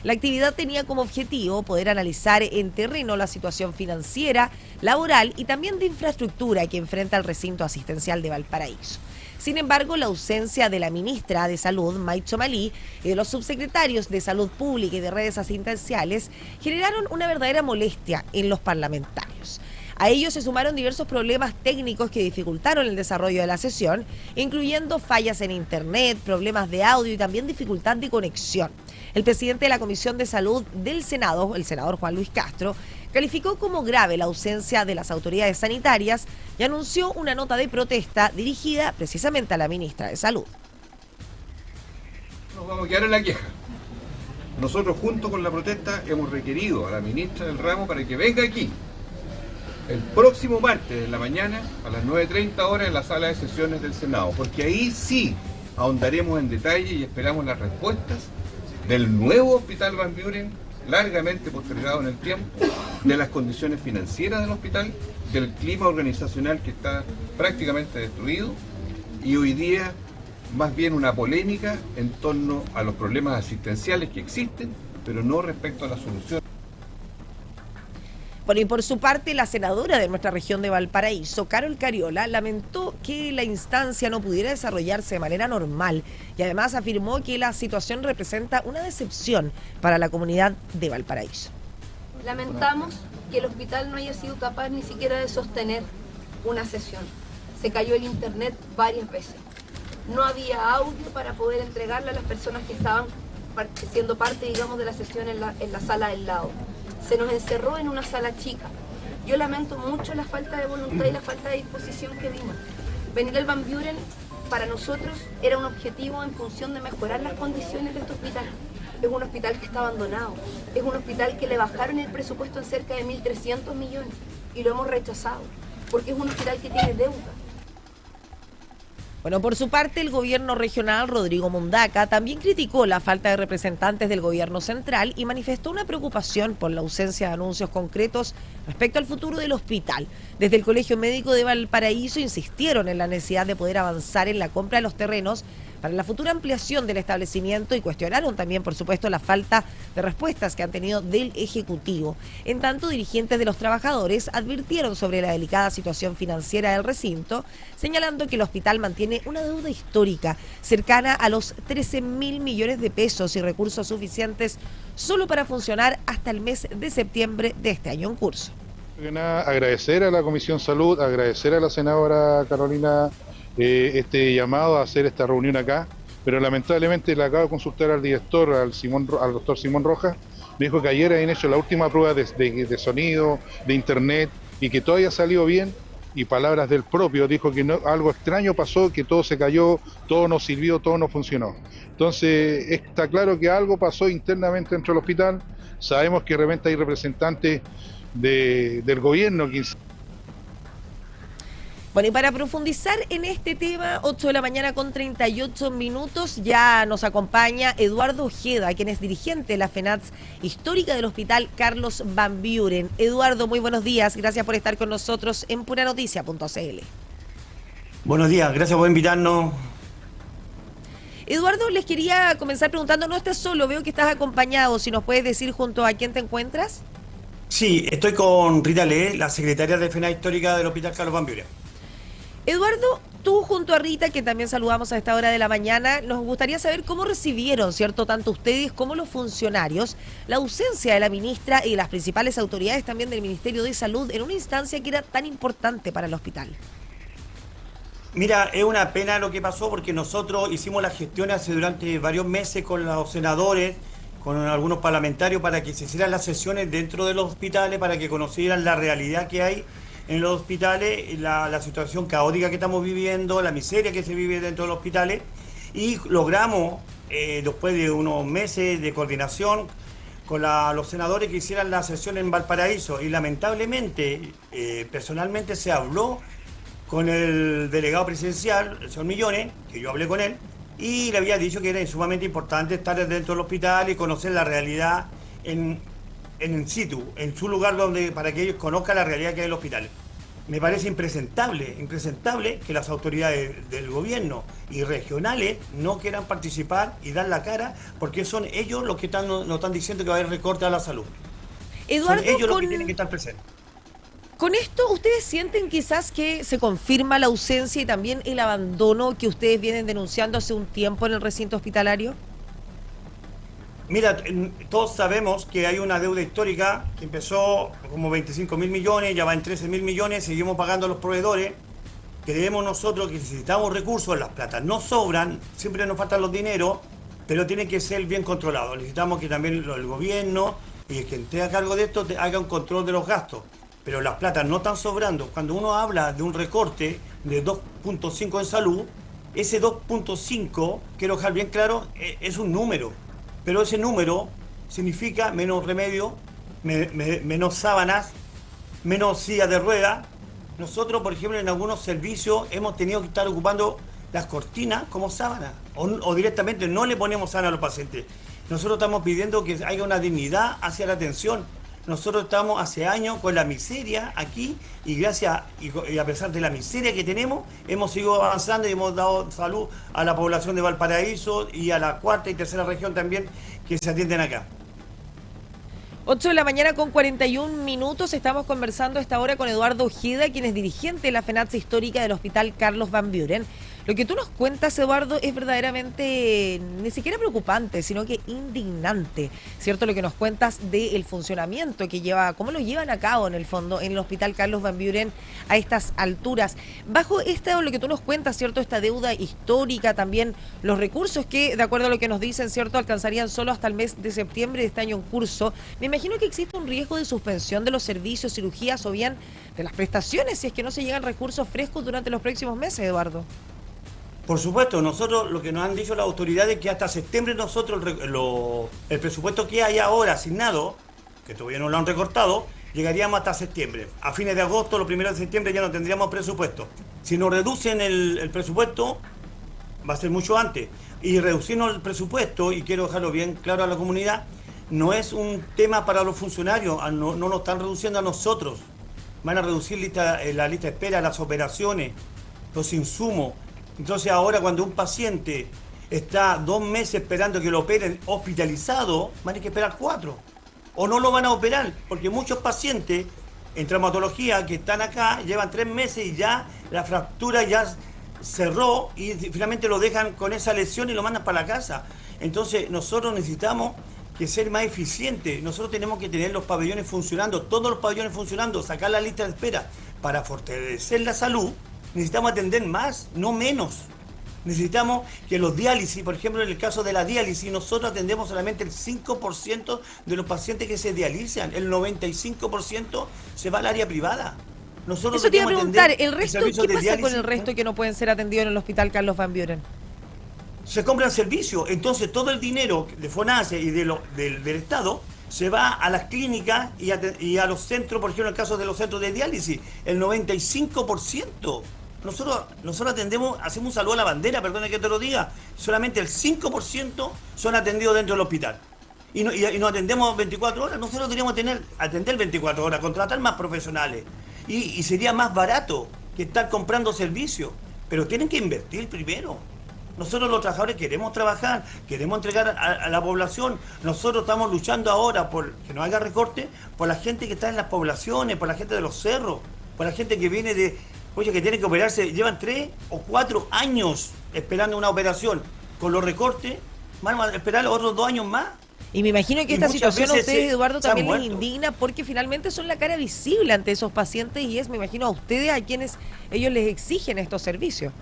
La actividad tenía como objetivo poder analizar en terreno la situación financiera, laboral y también de infraestructura que enfrenta el recinto asistencial de Valparaíso. Sin embargo, la ausencia de la ministra de Salud, Maicho Malí, y de los subsecretarios de Salud Pública y de Redes Asistenciales generaron una verdadera molestia en los parlamentarios. A ello se sumaron diversos problemas técnicos que dificultaron el desarrollo de la sesión, incluyendo fallas en Internet, problemas de audio y también dificultad de conexión. El presidente de la Comisión de Salud del Senado, el senador Juan Luis Castro, calificó como grave la ausencia de las autoridades sanitarias y anunció una nota de protesta dirigida precisamente a la ministra de Salud. Nos vamos a quedar en la queja. Nosotros, junto con la protesta, hemos requerido a la ministra del ramo para que venga aquí el próximo martes en la mañana a las 9:30 horas en la sala de sesiones del Senado, porque ahí sí ahondaremos en detalle y esperamos las respuestas del nuevo Hospital Van Buren, largamente postergado en el tiempo, de las condiciones financieras del hospital, del clima organizacional que está prácticamente destruido y hoy día más bien una polémica en torno a los problemas asistenciales que existen, pero no respecto a la solución. Bueno, y por su parte, la senadora de nuestra región de Valparaíso, Carol Cariola, lamentó que la instancia no pudiera desarrollarse de manera normal y además afirmó que la situación representa una decepción para la comunidad de Valparaíso. Lamentamos que el hospital no haya sido capaz ni siquiera de sostener una sesión. Se cayó el internet varias veces. No había audio para poder entregarle a las personas que estaban siendo parte, digamos, de la sesión en la sala del lado. Se nos encerró en una sala chica. Yo lamento mucho la falta de voluntad y la falta de disposición que vimos. Venir al Van Buren para nosotros era un objetivo en función de mejorar las condiciones de este hospital. Es un hospital que está abandonado, es un hospital que le bajaron el presupuesto en cerca de 1.300 millones y lo hemos rechazado, porque es un hospital que tiene deuda. Bueno, por su parte, el gobierno regional, Rodrigo Mundaca, también criticó la falta de representantes del gobierno central y manifestó una preocupación por la ausencia de anuncios concretos respecto al futuro del hospital. Desde el Colegio Médico de Valparaíso insistieron en la necesidad de poder avanzar en la compra de los terrenos para la futura ampliación del establecimiento y cuestionaron también, por supuesto, la falta de respuestas que han tenido del Ejecutivo. En tanto, dirigentes de los trabajadores advirtieron sobre la delicada situación financiera del recinto, señalando que el hospital mantiene una deuda histórica cercana a los 13.000 millones de pesos y recursos suficientes solo para funcionar hasta el mes de septiembre de este año en curso. Agradecer a la Comisión Salud, agradecer a la senadora Carolina este llamado a hacer esta reunión acá, pero lamentablemente le acabo de consultar al director, al doctor Simón Rojas, me dijo que ayer habían hecho la última prueba de sonido, de internet, y que todo había salido bien, y palabras del propio, dijo que no, algo extraño pasó, que todo se cayó, todo no sirvió, todo no funcionó. Entonces está claro que algo pasó internamente dentro del hospital, sabemos que de repente hay representantes del gobierno que... Bueno, y para profundizar en este tema, 8 de la mañana con 38 minutos, ya nos acompaña Eduardo Ojeda, quien es dirigente de la FENATS histórica del Hospital Carlos Van Buren. Eduardo, muy buenos días, gracias por estar con nosotros en puranoticia.cl. Buenos días, gracias por invitarnos. Eduardo, les quería comenzar preguntando, no estás solo, veo que estás acompañado, si nos puedes decir junto a quién te encuentras. Sí, estoy con Rita Lee, la secretaria de FENATS histórica del Hospital Carlos Van Buren. Eduardo, tú junto a Rita, que también saludamos a esta hora de la mañana, nos gustaría saber cómo recibieron, ¿cierto?, tanto ustedes como los funcionarios, la ausencia de la ministra y las principales autoridades también del Ministerio de Salud en una instancia que era tan importante para el hospital. Mira, es una pena lo que pasó porque nosotros hicimos las gestiones durante varios meses con los senadores, con algunos parlamentarios para que se hicieran las sesiones dentro de los hospitales, para que conocieran la realidad que hay en los hospitales, la situación caótica que estamos viviendo, la miseria que se vive dentro de los hospitales, y logramos, después de unos meses de coordinación con los senadores, que hicieran la sesión en Valparaíso, y lamentablemente, personalmente se habló con el delegado presidencial, el señor Millones, que yo hablé con él, y le había dicho que era sumamente importante estar dentro del hospital y conocer la realidad en situ, en su lugar, para que ellos conozcan la realidad que hay en el hospital. Me parece impresentable que las autoridades del gobierno y regionales no quieran participar y dar la cara, porque son ellos los que nos están diciendo que va a haber recorte a la salud. Eduardo, son ellos los que tienen que estar presentes. Con esto, ¿ustedes sienten quizás que se confirma la ausencia y también el abandono que ustedes vienen denunciando hace un tiempo en el recinto hospitalario? Mira, todos sabemos que hay una deuda histórica que empezó como 25.000 millones, ya va en 13.000 millones, seguimos pagando a los proveedores. Creemos nosotros que necesitamos recursos, las platas no sobran, siempre nos faltan los dineros, pero tienen que ser bien controlados. Necesitamos que también el gobierno y el que esté a cargo de esto haga un control de los gastos. Pero las platas no están sobrando. Cuando uno habla de un recorte de 2.5 en salud, ese 2.5, quiero dejar bien claro, es un número. Pero ese número significa menos remedio, menos sábanas, menos sillas de rueda. Nosotros, por ejemplo, en algunos servicios hemos tenido que estar ocupando las cortinas como sábanas. O directamente no le ponemos sábana a los pacientes. Nosotros estamos pidiendo que haya una dignidad hacia la atención. Nosotros estamos hace años con la miseria aquí y gracias y a pesar de la miseria que tenemos, hemos seguido avanzando y hemos dado salud a la población de Valparaíso y a la cuarta y tercera región también que se atienden acá. 8 de la mañana con 41 minutos. Estamos conversando a esta hora con Eduardo Ojeda, quien es dirigente de la FENATSA histórica del Hospital Carlos Van Buren. Lo que tú nos cuentas, Eduardo, es verdaderamente ni siquiera preocupante, sino que indignante, ¿cierto? Lo que nos cuentas del funcionamiento que lleva, cómo lo llevan a cabo en el fondo en el Hospital Carlos Van Buren a estas alturas. Bajo lo que tú nos cuentas, ¿cierto? Esta deuda histórica, también los recursos que, de acuerdo a lo que nos dicen, ¿cierto?, alcanzarían solo hasta el mes de septiembre de este año en curso. Me imagino que existe un riesgo de suspensión de los servicios, cirugías o bien de las prestaciones si es que no se llegan recursos frescos durante los próximos meses, Eduardo. Por supuesto, nosotros lo que nos han dicho las autoridades es que hasta septiembre nosotros el presupuesto que hay ahora asignado, que todavía no lo han recortado, llegaríamos hasta septiembre. A fines de agosto, los primeros de septiembre ya no tendríamos presupuesto. Si nos reducen el presupuesto, va a ser mucho antes. Y reducirnos el presupuesto, y quiero dejarlo bien claro a la comunidad, no es un tema para los funcionarios, no nos están reduciendo a nosotros. Van a reducir la lista de espera, las operaciones, los insumos. Entonces ahora cuando un paciente está 2 meses esperando que lo operen hospitalizado, van a tener que esperar 4. O no lo van a operar, porque muchos pacientes en traumatología que están acá llevan 3 meses y ya la fractura ya cerró y finalmente lo dejan con esa lesión y lo mandan para la casa. Entonces nosotros necesitamos que ser más eficientes. Nosotros tenemos que tener los pabellones funcionando, todos los pabellones funcionando, sacar la lista de espera para fortalecer la salud. Necesitamos atender más, no menos. Necesitamos que los diálisis, por ejemplo, en el caso de la diálisis, nosotros atendemos solamente el 5% de los pacientes que se dializan. El 95% se va al área privada. Nosotros eso te iba a preguntar, ¿el resto qué pasa con el resto que no pueden ser atendidos en el Hospital Carlos Van Buren? Se compran servicios, entonces todo el dinero de FONASA y del Estado se va a las clínicas y a los centros, por ejemplo, en el caso de los centros de diálisis, el 95%. Nosotros atendemos, hacemos un saludo a la bandera, perdona que te lo diga, solamente el 5% son atendidos dentro del hospital. Y no atendemos 24 horas, nosotros deberíamos atender 24 horas, contratar más profesionales. Y sería más barato que estar comprando servicios, pero tienen que invertir primero. Nosotros los trabajadores queremos trabajar, queremos entregar a la población. Nosotros estamos luchando ahora por que no haya recorte, por la gente que está en las poblaciones, por la gente de los cerros, por la gente que viene de oye, que tienen que operarse, llevan 3 o 4 años esperando una operación. Con los recortes, van a esperar otros 2 años más. Y me imagino que esta situación a ustedes, Eduardo, también les muerto. indigna porque finalmente son la cara visible ante esos pacientes y es, me imagino, a ustedes a quienes ellos les exigen estos servicios.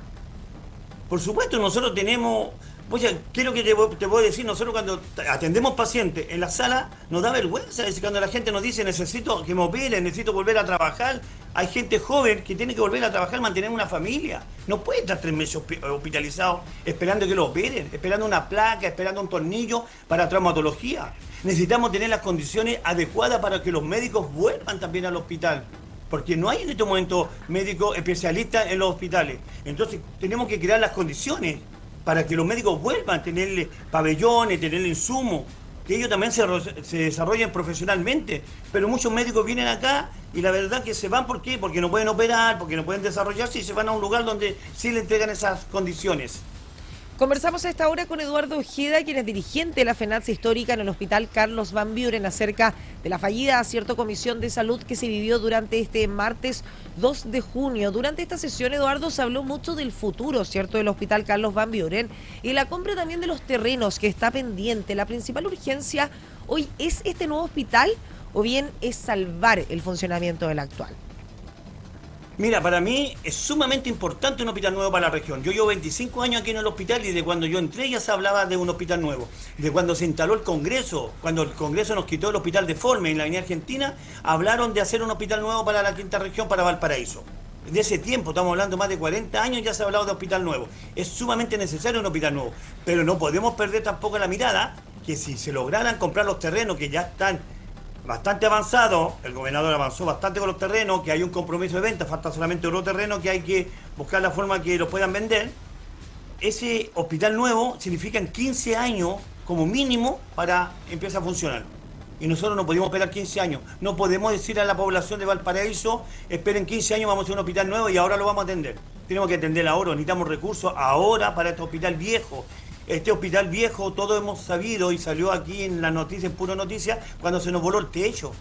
Por supuesto, nosotros tenemos... Oye, ¿qué es lo que te voy a decir? Nosotros cuando atendemos pacientes en la sala nos da vergüenza. Es cuando la gente nos dice necesito que me operen, necesito volver a trabajar. Hay gente joven que tiene que volver a trabajar, mantener una familia. No puede estar 3 meses hospitalizado esperando que lo operen, esperando una placa, esperando un tornillo para traumatología. Necesitamos tener las condiciones adecuadas para que los médicos vuelvan también al hospital. Porque no hay en este momento médicos especialistas en los hospitales. Entonces tenemos que crear las condiciones para que los médicos vuelvan a tener pabellones, tener insumos, que ellos también se desarrollen profesionalmente. Pero muchos médicos vienen acá y la verdad que se van, ¿por qué? Porque no pueden operar, porque no pueden desarrollarse y se van a un lugar donde sí le entregan esas condiciones. Conversamos a esta hora con Eduardo Ojeda, quien es dirigente de la FENATSA histórica en el Hospital Carlos Van Buren, acerca de la fallida Comisión de Salud que se vivió durante este martes 2 de junio. Durante esta sesión, Eduardo, se habló mucho del futuro, ¿cierto?, del Hospital Carlos Van Buren y la compra también de los terrenos que está pendiente. La principal urgencia hoy es este nuevo hospital o bien es salvar el funcionamiento del actual. Mira, para mí es sumamente importante un hospital nuevo para la región. Yo llevo 25 años aquí en el hospital y de cuando yo entré ya se hablaba de un hospital nuevo. De cuando se instaló el Congreso, cuando el Congreso nos quitó el hospital de Forme en la Avenida Argentina, hablaron de hacer un hospital nuevo para la quinta región, para Valparaíso. De ese tiempo, estamos hablando más de 40 años, ya se ha hablado de hospital nuevo. Es sumamente necesario un hospital nuevo, pero no podemos perder tampoco la mirada que si se lograran comprar los terrenos que ya están bastante avanzado, el gobernador avanzó bastante con los terrenos, que hay un compromiso de venta, falta solamente otro terreno que hay que buscar la forma que lo puedan vender. Ese hospital nuevo significa en 15 años como mínimo para empezar a funcionar. Y nosotros no podemos esperar 15 años. No podemos decir a la población de Valparaíso, esperen 15 años, vamos a hacer un hospital nuevo y ahora lo vamos a atender. Tenemos que atender ahora, necesitamos recursos ahora para este hospital viejo. Este hospital viejo, todos hemos sabido y salió aquí en la noticia, en Puro Noticia, cuando se nos voló el techo.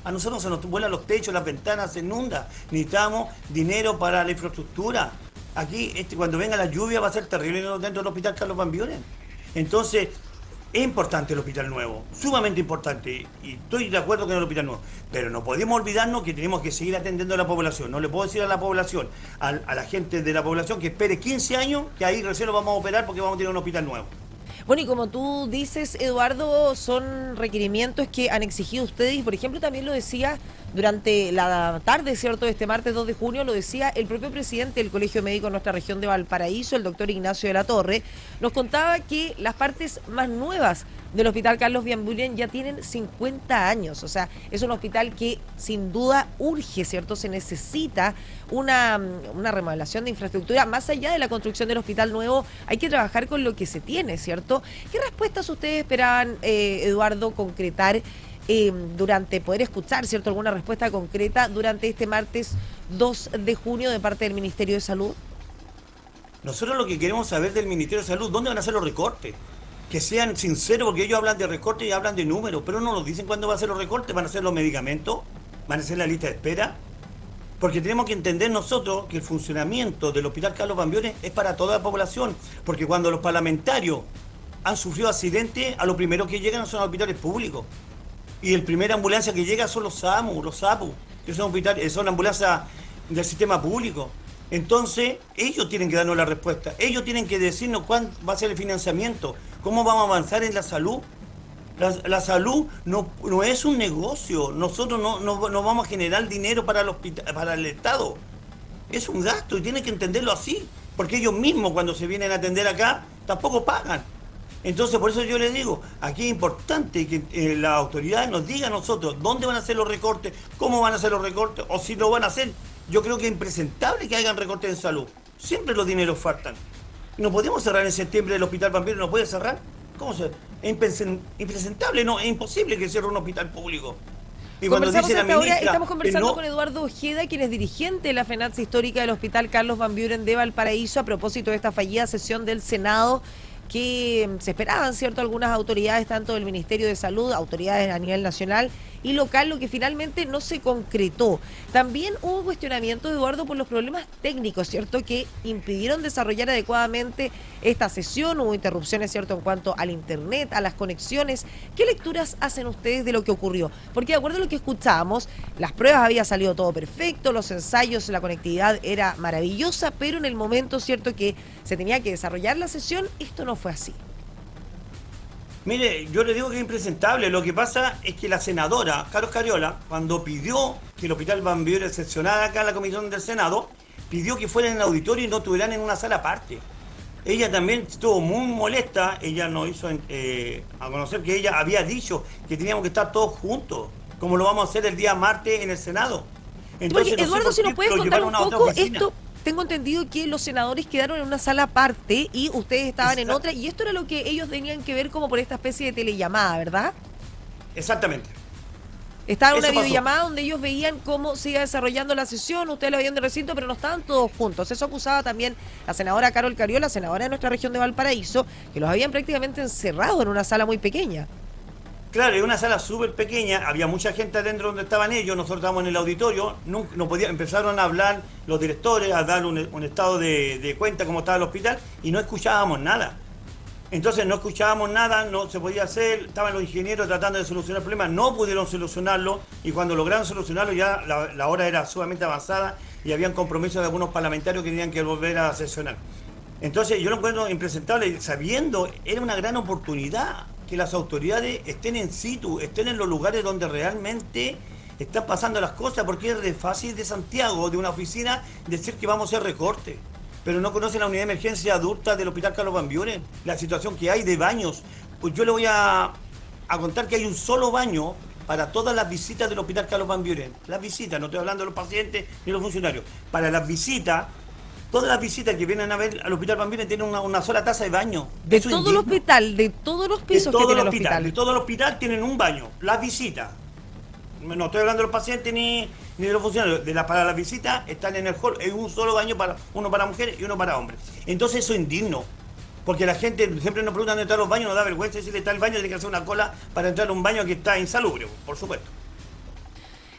A nosotros se nos vuelan los techos, las ventanas se inundan. Necesitamos dinero para la infraestructura. Aquí, cuando venga la lluvia, va a ser terrible dentro del hospital Carlos Van Buren. Entonces, es importante el hospital nuevo, sumamente importante, y estoy de acuerdo con el hospital nuevo, pero no podemos olvidarnos que tenemos que seguir atendiendo a la población. No le puedo decir a la población, a la gente de la población que espere 15 años, que ahí recién lo vamos a operar porque vamos a tener un hospital nuevo. Bueno, y como tú dices, Eduardo, son requerimientos que han exigido ustedes y, por ejemplo, también lo decía durante la tarde, ¿cierto?, de este martes 2 de junio, lo decía el propio presidente del Colegio Médico de nuestra región de Valparaíso, el doctor Ignacio de la Torre, nos contaba que las partes más nuevas del Hospital Carlos Van Buren ya tienen 50 años, o sea, es un hospital que sin duda urge, ¿cierto?, se necesita una remodelación de infraestructura. Más allá de la construcción del hospital nuevo, hay que trabajar con lo que se tiene, ¿cierto? ¿Qué respuestas ustedes esperaban, Eduardo, concretar durante, poder escuchar, ¿cierto?, alguna respuesta concreta durante este martes 2 de junio de parte del Ministerio de Salud? Nosotros lo que queremos saber del Ministerio de Salud, ¿dónde van a hacer los recortes? Que sean sinceros, porque ellos hablan de recortes y hablan de números, pero no nos dicen cuándo van a ser los recortes. ¿Van a ser los medicamentos? ¿Van a ser la lista de espera? Porque tenemos que entender nosotros que el funcionamiento del Hospital Carlos Van Buren es para toda la población, porque cuando los parlamentarios han sufrido accidentes, a lo primero que llegan son los hospitales públicos. Y el primera ambulancia que llega son los SAMU, los SAPU, que son ambulancias del sistema público. Entonces, ellos tienen que darnos la respuesta, ellos tienen que decirnos cuándo va a ser el financiamiento, cómo vamos a avanzar en la salud. La salud no es un negocio, nosotros no vamos a generar dinero para el Estado. Es un gasto y tienen que entenderlo así, porque ellos mismos cuando se vienen a atender acá tampoco pagan. Entonces, por eso yo les digo, aquí es importante que la autoridad nos diga a nosotros dónde van a hacer los recortes, cómo van a hacer los recortes, o si lo van a hacer. Yo creo que es impresentable que hagan recortes en salud. Siempre los dineros faltan. No podemos cerrar en septiembre el Hospital Van Buren, ¿no puede cerrar? ¿Cómo se? Es impresentable, no, es imposible que cierre un hospital público. Y cuando dice la ministra, estamos conversando con Eduardo Ojeda, quien es dirigente de la FENATSA histórica del Hospital Carlos Van Buren de Valparaíso, a propósito de esta fallida sesión del Senado, que se esperaban, ¿cierto?, algunas autoridades, tanto del Ministerio de Salud, autoridades a nivel nacional y local, lo que finalmente no se concretó. También hubo cuestionamientos, Eduardo, por los problemas técnicos, ¿cierto?, que impidieron desarrollar adecuadamente esta sesión. Hubo interrupciones, ¿cierto?, en cuanto al internet, a las conexiones. ¿Qué lecturas hacen ustedes de lo que ocurrió? Porque de acuerdo a lo que escuchábamos, las pruebas había salido todo perfecto, los ensayos, la conectividad era maravillosa, pero en el momento, ¿cierto?, que se tenía que desarrollar la sesión, esto no fue así. Mire, yo le digo que es impresentable. Lo que pasa es que la senadora Carlos Cariola, cuando pidió que el Hospital Van Buren sesionara acá en la comisión del Senado, pidió que fueran en el auditorio y no estuvieran en una sala aparte. Ella también estuvo muy molesta. Ella nos hizo a conocer que ella había dicho que teníamos que estar todos juntos, como lo vamos a hacer el día martes en el Senado. Entonces, porque, Eduardo, si nos puedes contar un poco oficina. Esto. Tengo entendido que los senadores quedaron en una sala aparte y ustedes estaban en otra, y esto era lo que ellos tenían que ver como por esta especie de telellamada, ¿verdad? Exactamente. Estaba en una videollamada donde ellos veían cómo se iba desarrollando la sesión, ustedes lo veían de recinto, pero no estaban todos juntos. Eso acusaba también la senadora Carol Cariola, senadora de nuestra región de Valparaíso, que los habían prácticamente encerrado en una sala muy pequeña. Claro, es una sala súper pequeña, había mucha gente adentro donde estaban ellos, nosotros estábamos en el auditorio, empezaron a hablar los directores, a dar un estado de cuenta cómo estaba el hospital, y no escuchábamos nada. Entonces no escuchábamos nada, no se podía hacer, estaban los ingenieros tratando de solucionar el problema, no pudieron solucionarlo, y cuando lograron solucionarlo ya la hora era sumamente avanzada y habían compromisos de algunos parlamentarios que tenían que volver a sesionar. Entonces yo lo encuentro impresentable, sabiendo, era una gran oportunidad que las autoridades estén en situ, estén en los lugares donde realmente están pasando las cosas, porque es de fácil de Santiago, de una oficina, decir que vamos a hacer recorte, pero no conocen la unidad de emergencia adulta del Hospital Carlos Van Buren, la situación que hay de baños. Pues yo le voy a contar que hay un solo baño para todas las visitas del Hospital Carlos Van Buren. Las visitas, no estoy hablando de los pacientes ni los funcionarios. Para las visitas, todas las visitas que vienen a ver al Hospital Van Buren tienen una sola taza de baño. De todo el hospital, de todos los pisos que tiene el hospital. De todo el hospital tienen un baño. Las visitas, no estoy hablando de los pacientes ni de los funcionarios, para las visitas están en el hall, hay un solo baño, uno para mujeres y uno para hombres. Entonces eso es indigno, porque la gente siempre nos pregunta dónde están los baños, nos da vergüenza decirle está el baño, tiene que hacer una cola para entrar a un baño que está insalubre, por supuesto.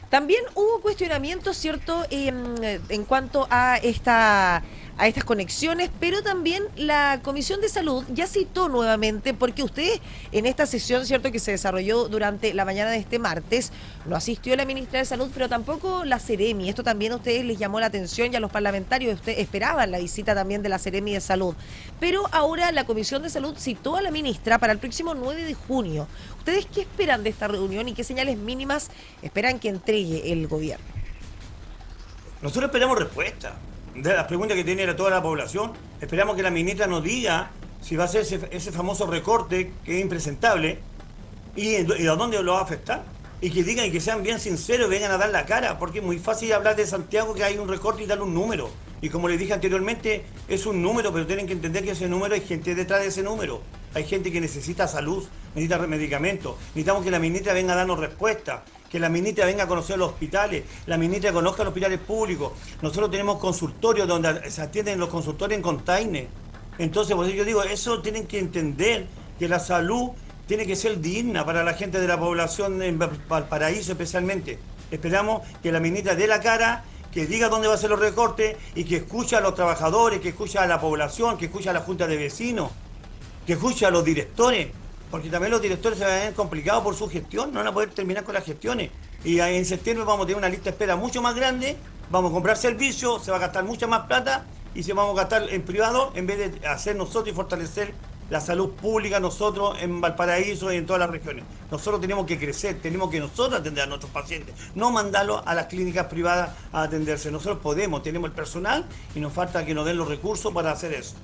También hubo cuestionamientos, ¿cierto?, en cuanto a estas conexiones, pero también la Comisión de Salud ya citó nuevamente, porque usted en esta sesión, ¿cierto?, que se desarrolló durante la mañana de este martes, no asistió la ministra de Salud, pero tampoco la Seremi. Esto también a ustedes les llamó la atención y a los parlamentarios ustedes esperaban la visita también de la Seremi de Salud. Pero ahora la Comisión de Salud citó a la ministra para el próximo 9 de junio. ¿Ustedes qué esperan de esta reunión y qué señales mínimas esperan que entregue el gobierno? Nosotros esperamos respuesta de las preguntas que tiene toda la población. Esperamos que la ministra nos diga si va a hacer ese famoso recorte que es impresentable y a dónde lo va a afectar. Y que digan y que sean bien sinceros y vengan a dar la cara, porque es muy fácil hablar de Santiago que hay un recorte y darle un número. Y como les dije anteriormente, es un número, pero tienen que entender que ese número hay gente detrás de ese número. Hay gente que necesita salud, necesita medicamentos. Necesitamos que la ministra venga a darnos respuesta, que la ministra venga a conocer los hospitales, la ministra conozca los hospitales públicos. Nosotros tenemos consultorios donde se atienden los consultorios en container. Entonces, por eso yo digo, eso tienen que entender, que la salud tiene que ser digna para la gente de la población en Valparaíso especialmente. Esperamos que la ministra dé la cara, que diga dónde va a ser los recortes y que escuche a los trabajadores, que escuche a la población, que escuche a la junta de vecinos, que escuche a los directores, porque también los directores se van a ver complicados por su gestión, no van a poder terminar con las gestiones. Y en septiembre vamos a tener una lista de espera mucho más grande, vamos a comprar servicios, se va a gastar mucha más plata y se vamos a gastar en privado en vez de hacer nosotros y fortalecer la salud pública nosotros en Valparaíso y en todas las regiones. Nosotros tenemos que crecer, tenemos que nosotros atender a nuestros pacientes, no mandarlos a las clínicas privadas a atenderse. Nosotros podemos, tenemos el personal y nos falta que nos den los recursos para hacer eso.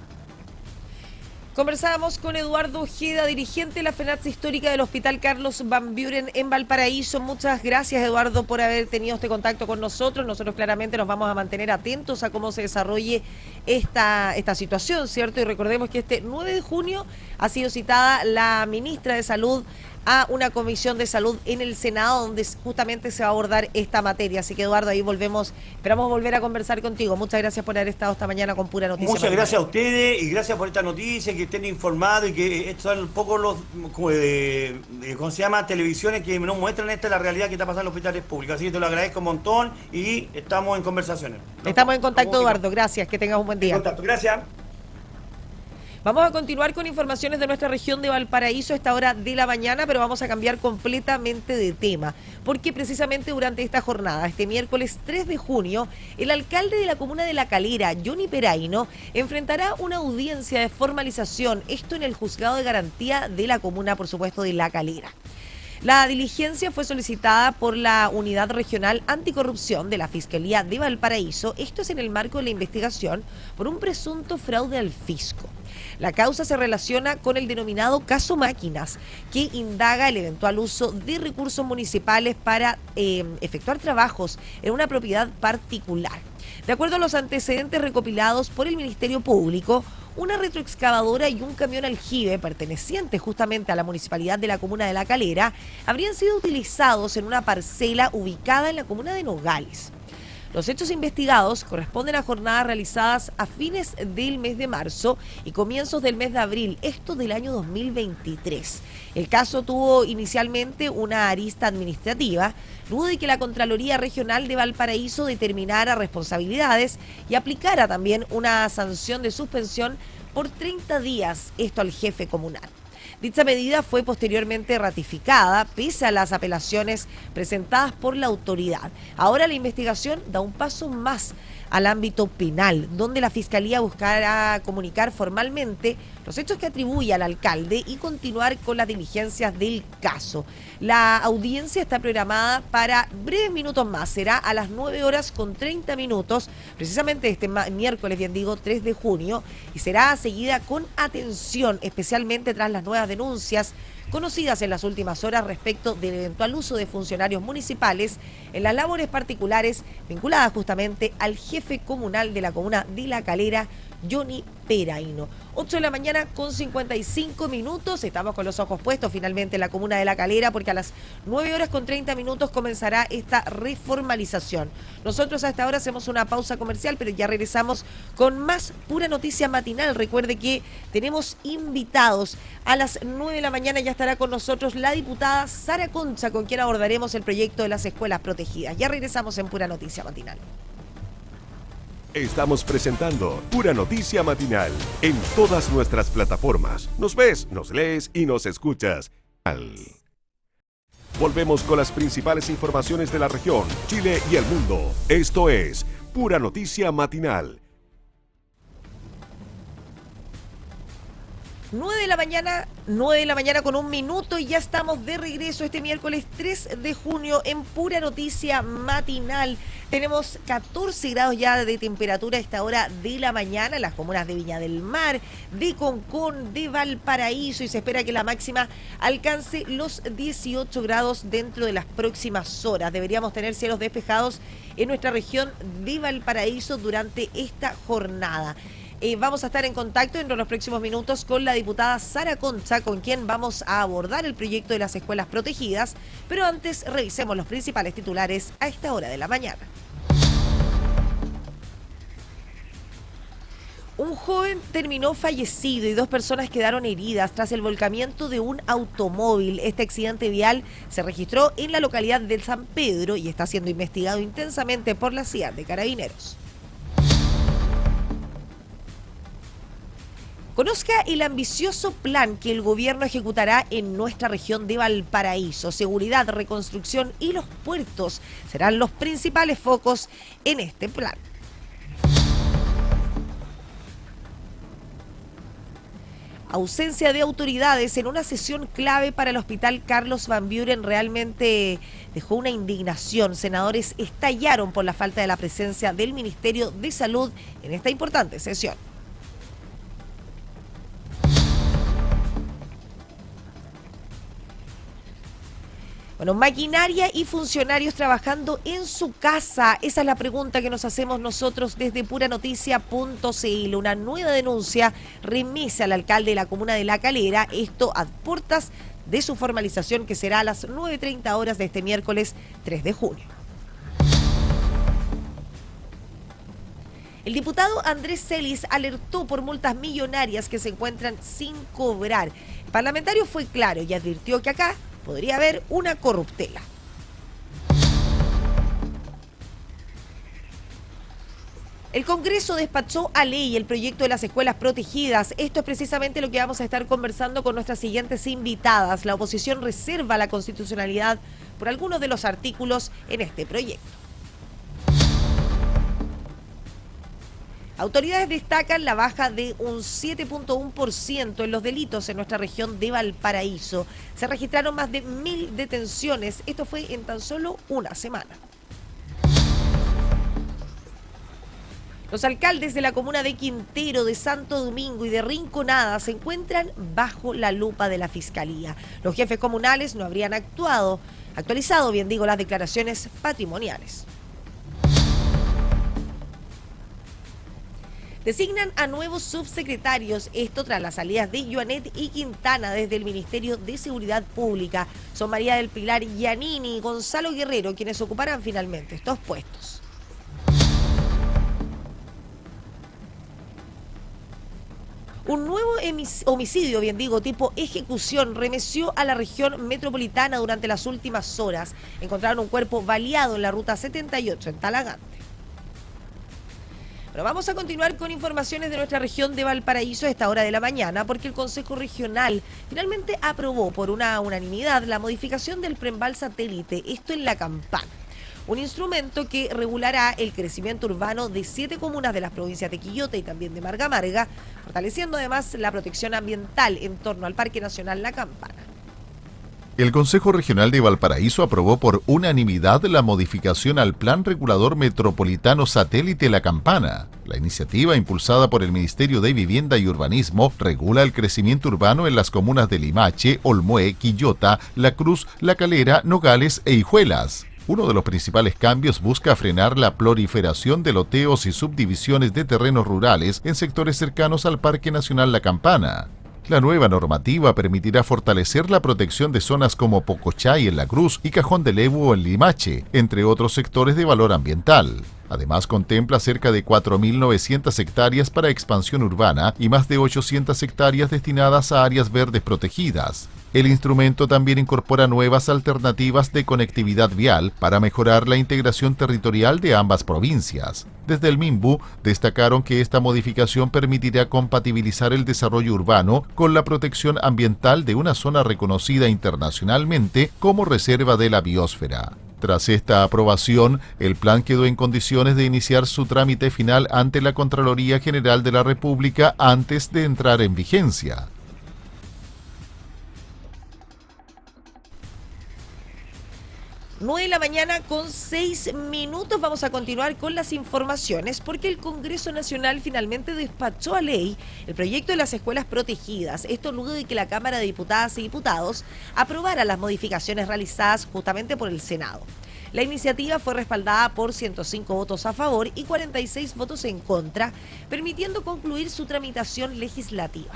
Conversábamos con Eduardo Ojeda, dirigente de la FENATSA Histórica del Hospital Carlos Van Buren en Valparaíso. Muchas gracias, Eduardo, por haber tenido este contacto con nosotros. Nosotros claramente nos vamos a mantener atentos a cómo se desarrolle esta situación, ¿cierto? Y recordemos que este 9 de junio ha sido citada la ministra de Salud a una comisión de salud en el Senado donde justamente se va a abordar esta materia. Así que, Eduardo, ahí esperamos volver a conversar contigo. Muchas gracias por haber estado esta mañana con Pura Noticia. Muchas gracias a ustedes y gracias por esta noticia, que estén informados y que estos son un poco los, ¿cómo se llama? Televisiones que nos muestran la realidad que está pasando en los hospitales públicos. Así que te lo agradezco un montón y estamos en conversaciones. Estamos en contacto, Eduardo. Gracias, que tengas un buen día. En contacto, gracias. Vamos a continuar con informaciones de nuestra región de Valparaíso a esta hora de la mañana, pero vamos a cambiar completamente de tema, porque precisamente durante esta jornada, este miércoles 3 de junio, el alcalde de la comuna de La Calera, Johnny Peraino, enfrentará una audiencia de formalización, esto en el juzgado de garantía de la comuna, por supuesto, de La Calera. La diligencia fue solicitada por la Unidad Regional Anticorrupción de la Fiscalía de Valparaíso, esto es en el marco de la investigación por un presunto fraude al fisco. La causa se relaciona con el denominado caso Máquinas, que indaga el eventual uso de recursos municipales para efectuar trabajos en una propiedad particular. De acuerdo a los antecedentes recopilados por el Ministerio Público, una retroexcavadora y un camión aljibe pertenecientes justamente a la municipalidad de la comuna de La Calera habrían sido utilizados en una parcela ubicada en la comuna de Nogales. Los hechos investigados corresponden a jornadas realizadas a fines del mes de marzo y comienzos del mes de abril, esto del año 2023. El caso tuvo inicialmente una arista administrativa, luego de que la Contraloría Regional de Valparaíso determinara responsabilidades y aplicara también una sanción de suspensión por 30 días, esto al jefe comunal. Dicha medida fue posteriormente ratificada pese a las apelaciones presentadas por la autoridad. Ahora la investigación da un paso más al ámbito penal, donde la Fiscalía buscará comunicar formalmente los hechos que atribuye al alcalde y continuar con las diligencias del caso. La audiencia está programada para breves minutos más, será a las 9:30, precisamente este miércoles, 3 de junio, y será seguida con atención, especialmente tras las nuevas denuncias conocidas en las últimas horas respecto del eventual uso de funcionarios municipales en las labores particulares vinculadas justamente al jefe comunal de la comuna de La Calera, Johnny Peraino. 8 de la mañana con 55 minutos. Estamos con los ojos puestos finalmente en la comuna de La Calera porque a las 9:30 comenzará esta reformalización. Nosotros a esta hora hacemos una pausa comercial, pero ya regresamos con más Pura Noticia Matinal. Recuerde que tenemos invitados. A las 9 de la mañana ya estará con nosotros la diputada Sara Concha, con quien abordaremos el proyecto de las escuelas protegidas. Ya regresamos en Pura Noticia Matinal. Estamos presentando Pura Noticia Matinal en todas nuestras plataformas. Nos ves, nos lees y nos escuchas. Volvemos con las principales informaciones de la región, Chile y el mundo. Esto es Pura Noticia Matinal. 9 de la mañana con 1 minuto y ya estamos de regreso este miércoles 3 de junio en Pura Noticia Matinal. Tenemos 14 grados ya de temperatura a esta hora de la mañana en las comunas de Viña del Mar, de Concón, de Valparaíso, y se espera que la máxima alcance los 18 grados dentro de las próximas horas. Deberíamos tener cielos despejados en nuestra región de Valparaíso durante esta jornada. Vamos a estar en contacto en los próximos minutos con la diputada Sara Concha, con quien vamos a abordar el proyecto de las escuelas protegidas, pero antes revisemos los principales titulares a esta hora de la mañana. Un joven terminó fallecido y 2 personas quedaron heridas tras el volcamiento de un automóvil. Este accidente vial se registró en la localidad de San Pedro y está siendo investigado intensamente por la CIA de Carabineros. Conozca el ambicioso plan que el gobierno ejecutará en nuestra región de Valparaíso. Seguridad, reconstrucción y los puertos serán los principales focos en este plan. Ausencia de autoridades en una sesión clave para el Hospital Carlos Van Buren realmente dejó una indignación. Senadores estallaron por la falta de la presencia del Ministerio de Salud en esta importante sesión. Bueno, maquinaria y funcionarios trabajando en su casa. Esa es la pregunta que nos hacemos nosotros desde puranoticia.cl. Una nueva denuncia remite al alcalde de la comuna de La Calera, esto a puertas de su formalización, que será a las 9:30 horas de este miércoles 3 de junio. El diputado Andrés Celis alertó por multas millonarias que se encuentran sin cobrar. El parlamentario fue claro y advirtió que acá podría haber una corruptela. El Congreso despachó a ley el proyecto de las escuelas protegidas. Esto es precisamente lo que vamos a estar conversando con nuestras siguientes invitadas. La oposición reserva la constitucionalidad por algunos de los artículos en este proyecto. Autoridades destacan la baja de un 7.1% en los delitos en nuestra región de Valparaíso. Se registraron más de 1.000 detenciones. Esto fue en tan solo una semana. Los alcaldes de la comuna de Quintero, de Santo Domingo y de Rinconada se encuentran bajo la lupa de la Fiscalía. Los jefes comunales no habrían actualizado las declaraciones patrimoniales. Designan a nuevos subsecretarios, esto tras las salidas de Joanet y Quintana desde el Ministerio de Seguridad Pública. Son María del Pilar Giannini y Gonzalo Guerrero quienes ocuparán finalmente estos puestos. Un nuevo homicidio, tipo ejecución, remeció a la región metropolitana durante las últimas horas. Encontraron un cuerpo baleado en la ruta 78 en Talagante. Pero vamos a continuar con informaciones de nuestra región de Valparaíso a esta hora de la mañana, porque el Consejo Regional finalmente aprobó por una unanimidad la modificación del prembal satélite, esto en La Campana. Un instrumento que regulará el crecimiento urbano de 7 comunas de las provincias de Quillota y también de Marga Marga, fortaleciendo además la protección ambiental en torno al Parque Nacional La Campana. El Consejo Regional de Valparaíso aprobó por unanimidad la modificación al Plan Regulador Metropolitano Satélite La Campana. La iniciativa, impulsada por el Ministerio de Vivienda y Urbanismo, regula el crecimiento urbano en las comunas de Limache, Olmué, Quillota, La Cruz, La Calera, Nogales e Hijuelas. Uno de los principales cambios busca frenar la proliferación de loteos y subdivisiones de terrenos rurales en sectores cercanos al Parque Nacional La Campana. La nueva normativa permitirá fortalecer la protección de zonas como Pocochay en La Cruz y Cajón del Evo en Limache, entre otros sectores de valor ambiental. Además, contempla cerca de 4.900 hectáreas para expansión urbana y más de 800 hectáreas destinadas a áreas verdes protegidas. El instrumento también incorpora nuevas alternativas de conectividad vial para mejorar la integración territorial de ambas provincias. Desde el MIMBU destacaron que esta modificación permitirá compatibilizar el desarrollo urbano con la protección ambiental de una zona reconocida internacionalmente como reserva de la biosfera. Tras esta aprobación, el plan quedó en condiciones de iniciar su trámite final ante la Contraloría General de la República antes de entrar en vigencia. Nueve de la mañana con 6 minutos. Vamos a continuar con las informaciones porque el Congreso Nacional finalmente despachó a ley el proyecto de las escuelas protegidas. Esto luego de que la Cámara de Diputadas y Diputados aprobara las modificaciones realizadas justamente por el Senado. La iniciativa fue respaldada por 105 votos a favor y 46 votos en contra, permitiendo concluir su tramitación legislativa.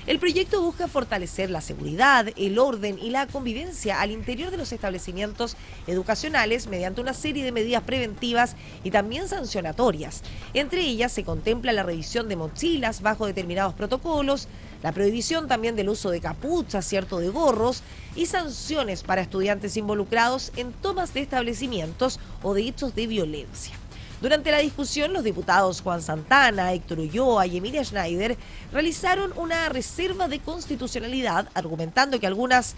El proyecto busca fortalecer la seguridad, el orden y la convivencia al interior de los establecimientos educacionales mediante una serie de medidas preventivas y también sancionatorias. Entre ellas se contempla la revisión de mochilas bajo determinados protocolos, la prohibición también del uso de capuchas, de gorros y sanciones para estudiantes involucrados en tomas de establecimientos o de hechos de violencia. Durante la discusión, los diputados Juan Santana, Héctor Ulloa y Emilia Schneider realizaron una reserva de constitucionalidad, argumentando que algunas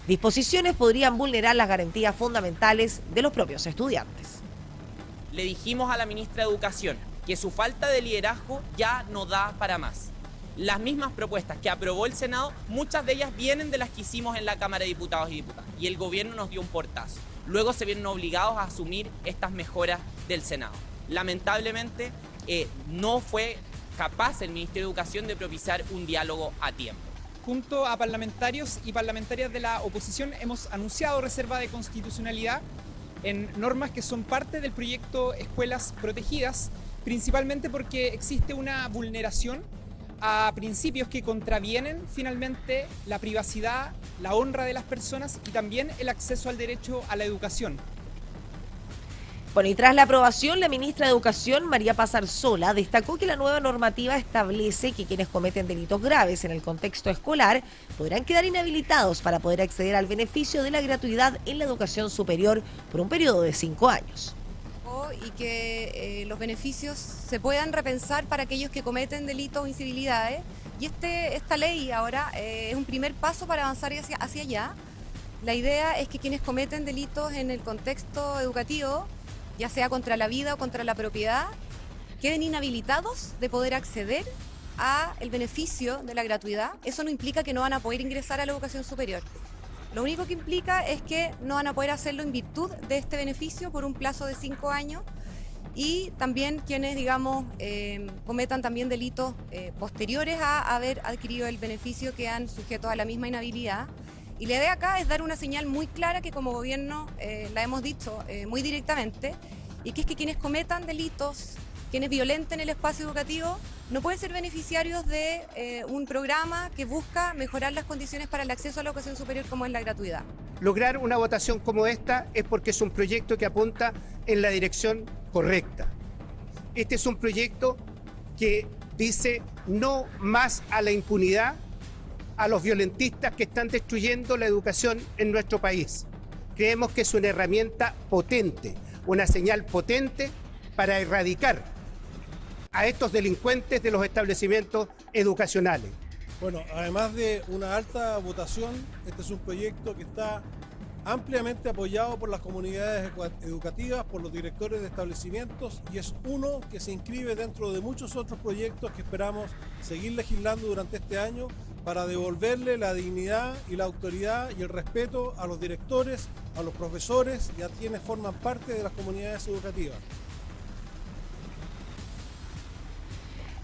disposiciones podrían vulnerar las garantías fundamentales de los propios estudiantes. Le dijimos a la ministra de Educación que su falta de liderazgo ya no da para más. Las mismas propuestas que aprobó el Senado, muchas de ellas vienen de las que hicimos en la Cámara de Diputados y Diputadas, y el gobierno nos dio un portazo. Luego se vieron obligados a asumir estas mejoras del Senado. Lamentablemente, no fue capaz el Ministerio de Educación de propiciar un diálogo a tiempo. Junto a parlamentarios y parlamentarias de la oposición hemos anunciado reserva de constitucionalidad en normas que son parte del proyecto Escuelas Protegidas, principalmente porque existe una vulneración a principios que contravienen finalmente la privacidad, la honra de las personas y también el acceso al derecho a la educación. Bueno, y tras la aprobación, la ministra de Educación, María Paz Arzola, destacó que la nueva normativa establece que quienes cometen delitos graves en el contexto escolar podrán quedar inhabilitados para poder acceder al beneficio de la gratuidad en la educación superior por un periodo de 5 años. Y que los beneficios se puedan repensar para aquellos que cometen delitos o incivilidades. Y esta ley ahora es un primer paso para avanzar hacia allá. La idea es que quienes cometen delitos en el contexto educativo, ya sea contra la vida o contra la propiedad, queden inhabilitados de poder acceder a el beneficio de la gratuidad. Eso no implica que no van a poder ingresar a la educación superior. Lo único que implica es que no van a poder hacerlo en virtud de este beneficio por un plazo de 5 años y también quienes, digamos, cometan también delitos posteriores a haber adquirido el beneficio quedan sujetos a la misma inhabilidad. Y la idea acá es dar una señal muy clara que como gobierno la hemos dicho muy directamente, y que es que quienes cometan delitos, quienes violenten el espacio educativo, no pueden ser beneficiarios de un programa que busca mejorar las condiciones para el acceso a la educación superior como es la gratuidad. Lograr una votación como esta es porque es un proyecto que apunta en la dirección correcta. Este es un proyecto que dice no más a la impunidad, a los violentistas que están destruyendo la educación en nuestro país. Creemos que es una herramienta potente, una señal potente para erradicar a estos delincuentes de los establecimientos educacionales. Bueno, además de una alta votación, este es un proyecto que está ampliamente apoyado por las comunidades educativas, por los directores de establecimientos, y es uno que se inscribe dentro de muchos otros proyectos que esperamos seguir legislando durante este año para devolverle la dignidad y la autoridad y el respeto a los directores, a los profesores y a quienes forman parte de las comunidades educativas.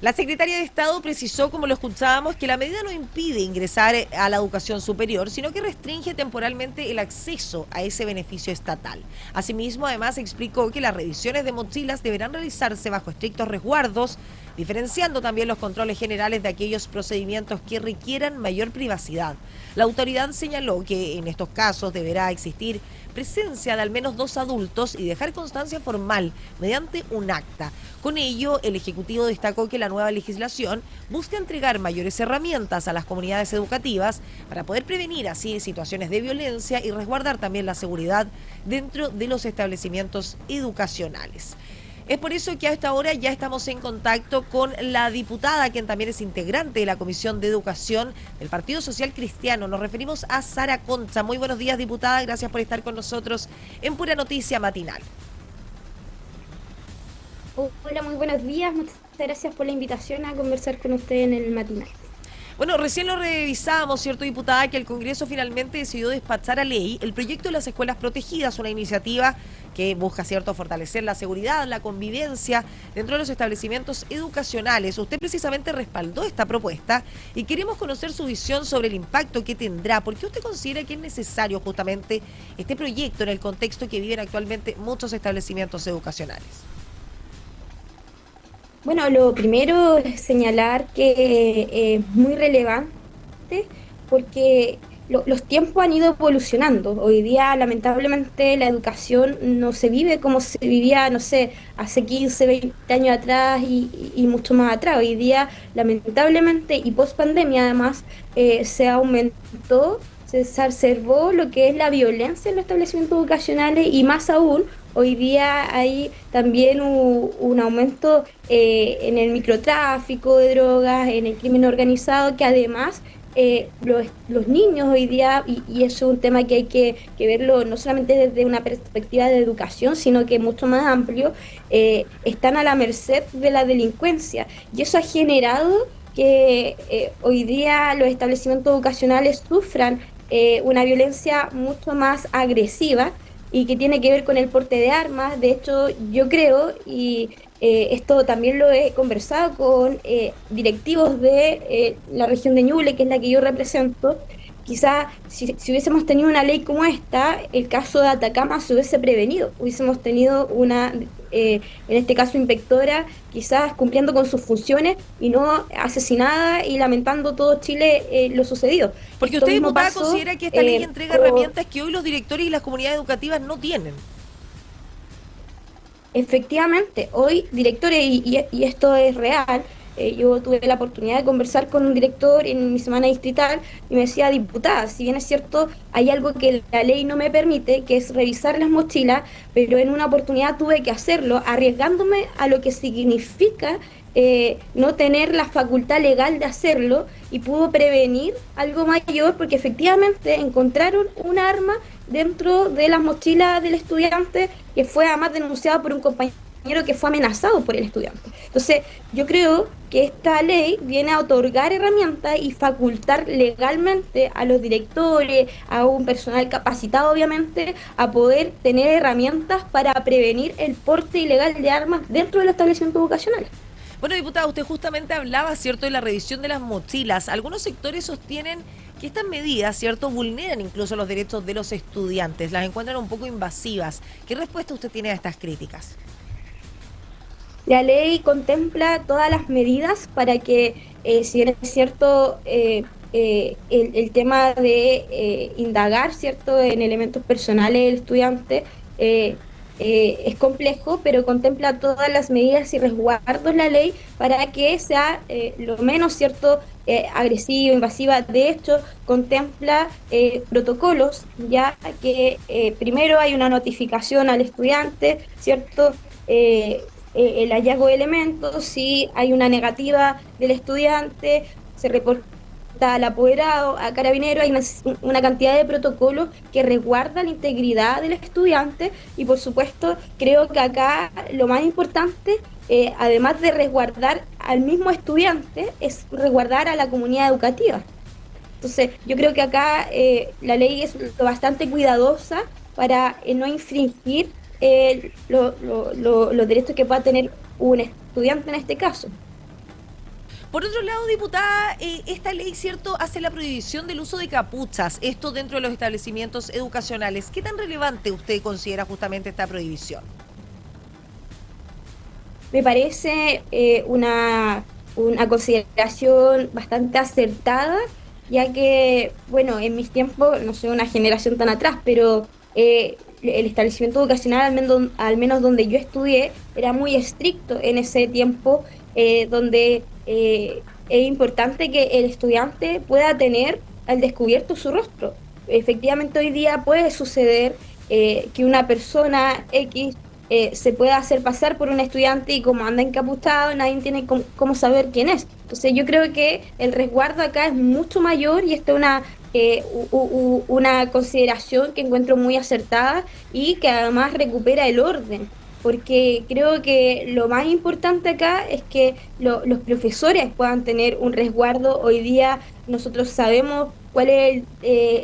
La secretaria de Estado precisó, como lo escuchábamos, que la medida no impide ingresar a la educación superior, sino que restringe temporalmente el acceso a ese beneficio estatal. Asimismo, además, explicó que las revisiones de mochilas deberán realizarse bajo estrictos resguardos, diferenciando también los controles generales de aquellos procedimientos que requieran mayor privacidad. La autoridad señaló que en estos casos deberá existir presencia de al menos 2 adultos y dejar constancia formal mediante un acta. Con ello, el Ejecutivo destacó que la nueva legislación busca entregar mayores herramientas a las comunidades educativas para poder prevenir así situaciones de violencia y resguardar también la seguridad dentro de los establecimientos educacionales. Es por eso que a esta hora ya estamos en contacto con la diputada, quien también es integrante de la Comisión de Educación del Partido Social Cristiano. Nos referimos a Sara Concha. Muy buenos días, diputada. Gracias por estar con nosotros en Pura Noticia Matinal. Hola, muy buenos días. Muchas gracias por la invitación a conversar con usted en el matinal. Bueno, recién lo revisábamos, ¿cierto, diputada? Que el Congreso finalmente decidió despachar a ley el proyecto de las escuelas protegidas, una iniciativa que busca, ¿cierto?, fortalecer la seguridad, la convivencia dentro de los establecimientos educacionales. Usted precisamente respaldó esta propuesta y queremos conocer su visión sobre el impacto que tendrá. ¿Por qué usted considera que es necesario justamente este proyecto en el contexto que viven actualmente muchos establecimientos educacionales? Bueno, lo primero es señalar que es muy relevante porque los tiempos han ido evolucionando. Hoy día, lamentablemente, la educación no se vive como se vivía, no sé, hace 15, 20 años atrás y mucho más atrás. Hoy día, lamentablemente, y post pandemia además, se aumentó, se exacerbó lo que es la violencia en los establecimientos educacionales y más aún, hoy día hay también un aumento en el microtráfico de drogas, en el crimen organizado, que además los niños hoy día, y eso es un tema que hay que verlo no solamente desde una perspectiva de educación, sino que mucho más amplio, están a la merced de la delincuencia. Y eso ha generado que hoy día los establecimientos educacionales sufran una violencia mucho más agresiva y que tiene que ver con el porte de armas. De hecho, yo creo, y esto también lo he conversado con directivos de la región de Ñuble, que es la que yo represento, quizás si hubiésemos tenido una ley como esta, el caso de Atacama se hubiese prevenido, hubiésemos tenido una, en este caso inspectora, quizás cumpliendo con sus funciones y no asesinada y lamentando todo Chile lo sucedido. Porque usted, diputada, considera que esta ley entrega herramientas que hoy los directores y las comunidades educativas no tienen. Efectivamente, hoy directores, y esto es real, yo tuve la oportunidad de conversar con un director en mi semana distrital y me decía, diputada, si bien es cierto, hay algo que la ley no me permite, que es revisar las mochilas, pero en una oportunidad tuve que hacerlo, arriesgándome a lo que significa no tener la facultad legal de hacerlo, y pudo prevenir algo mayor porque efectivamente encontraron un arma dentro de las mochilas del estudiante, que fue además denunciado por un compañero que fue amenazado por el estudiante. Entonces, yo creo que esta ley viene a otorgar herramientas y facultar legalmente a los directores, a un personal capacitado, obviamente, a poder tener herramientas para prevenir el porte ilegal de armas dentro del establecimiento educacional. Bueno, diputada, usted justamente hablaba, ¿cierto?, de la revisión de las mochilas. Algunos sectores sostienen que estas medidas, ¿cierto?, vulneran incluso los derechos de los estudiantes, las encuentran un poco invasivas. ¿Qué respuesta usted tiene a estas críticas? La ley contempla todas las medidas para que, si bien es cierto, el tema de indagar, ¿cierto?, en elementos personales del estudiante es complejo, pero contempla todas las medidas y resguardos la ley para que sea lo menos, ¿cierto?, agresiva, invasiva. De hecho, contempla protocolos, ya que primero hay una notificación al estudiante, ¿cierto?, el hallazgo de elementos, si hay una negativa del estudiante, se reporta al apoderado, a carabinero, hay una cantidad de protocolos que resguardan la integridad del estudiante, y por supuesto creo que acá lo más importante, además de resguardar al mismo estudiante, es resguardar a la comunidad educativa. Entonces yo creo que acá la ley es bastante cuidadosa para no infringir los derechos que pueda tener un estudiante en este caso. Por otro lado, diputada, esta ley, ¿cierto?, hace la prohibición del uso de capuchas, esto dentro de los establecimientos educacionales. ¿Qué tan relevante usted considera justamente esta prohibición? Me parece una consideración bastante acertada, ya que, bueno, en mis tiempos, no soy una generación tan atrás, pero el establecimiento educacional, al menos donde yo estudié, era muy estricto en ese tiempo, donde es importante que el estudiante pueda tener al descubierto su rostro. Efectivamente, hoy día puede suceder que una persona X se pueda hacer pasar por un estudiante, y como anda encapuchado, nadie tiene cómo saber quién es. Entonces yo creo que el resguardo acá es mucho mayor, y esta es una consideración que encuentro muy acertada y que además recupera el orden, porque creo que lo más importante acá es que los profesores puedan tener un resguardo. Hoy día nosotros sabemos cuál es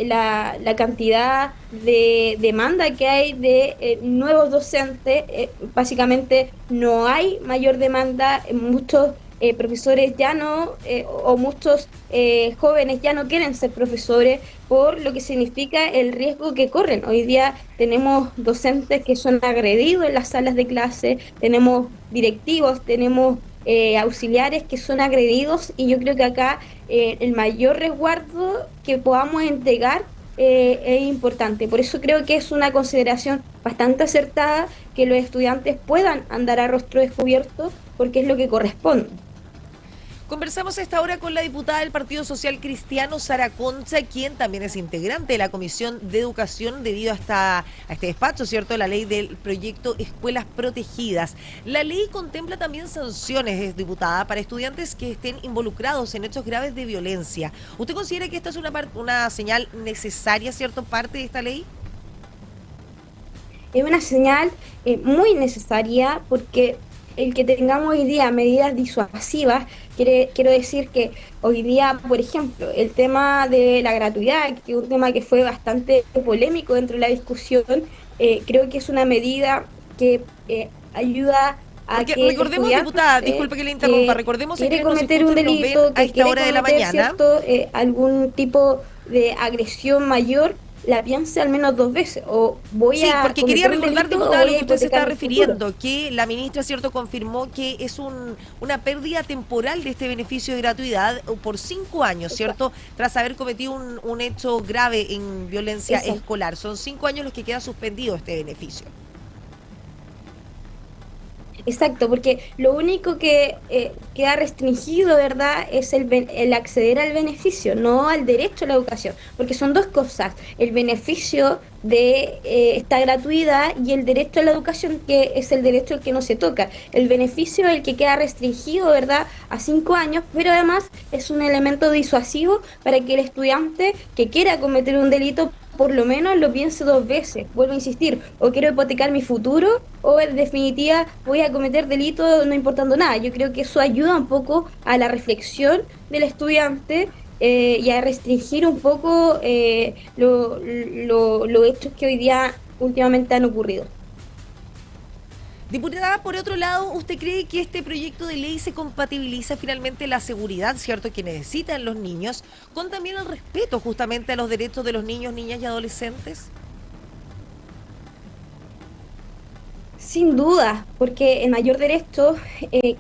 la cantidad de demanda que hay de nuevos docentes. Básicamente no hay mayor demanda, muchos profesores ya no, o muchos jóvenes ya no quieren ser profesores por lo que significa el riesgo que corren. Hoy día tenemos docentes que son agredidos en las salas de clase, tenemos directivos, tenemos auxiliares que son agredidos, y yo creo que acá el mayor resguardo que podamos entregar es importante. Por eso creo que es una consideración bastante acertada que los estudiantes puedan andar a rostro descubierto, porque es lo que corresponde. Conversamos a esta hora con la diputada del Partido Social Cristiano, Sara Concha, quien también es integrante de la Comisión de Educación debido a este despacho, ¿cierto?, de la ley del proyecto Escuelas Protegidas. La ley contempla también sanciones, diputada, para estudiantes que estén involucrados en hechos graves de violencia. ¿Usted considera que esta es una señal necesaria, ¿cierto?, parte de esta ley? Es una señal muy necesaria, porque el que tengamos hoy día medidas disuasivas, quiero decir que hoy día, por ejemplo, el tema de la gratuidad, que es un tema que fue bastante polémico dentro de la discusión, creo que es una medida que ayuda a que recordemos, diputada, disculpe que le interrumpa, recordemos que quiere cometer un delito, a esta hora de la mañana, algún tipo de agresión mayor la piense al menos 2 veces, o voy a... porque quería recordar, diputada, lo que usted se está hipotecar mi refiriendo, futuro. que la ministra, cierto, confirmó que es una pérdida temporal de este beneficio de gratuidad por 5 años, cierto, tras haber cometido un hecho grave en violencia escolar. Son 5 años los que queda suspendido este beneficio. Exacto, porque lo único que queda restringido, ¿verdad?, es el acceder al beneficio, no al derecho a la educación, porque son 2 cosas, el beneficio de esta gratuidad y el derecho a la educación, que es el derecho al que no se toca. El beneficio es el que queda restringido, ¿verdad?, a 5 años, pero además es un elemento disuasivo para que el estudiante que quiera cometer un delito por lo menos lo piense 2 veces. Vuelvo a insistir, o quiero hipotecar mi futuro, o en definitiva voy a cometer delito no importando nada. Yo creo que eso ayuda un poco a la reflexión del estudiante y a restringir un poco los hechos que hoy día últimamente han ocurrido. Diputada, por otro lado, ¿usted cree que este proyecto de ley se compatibiliza finalmente la seguridad, cierto, que necesitan los niños, con también el respeto justamente a los derechos de los niños, niñas y adolescentes? Sin duda, porque el mayor derecho que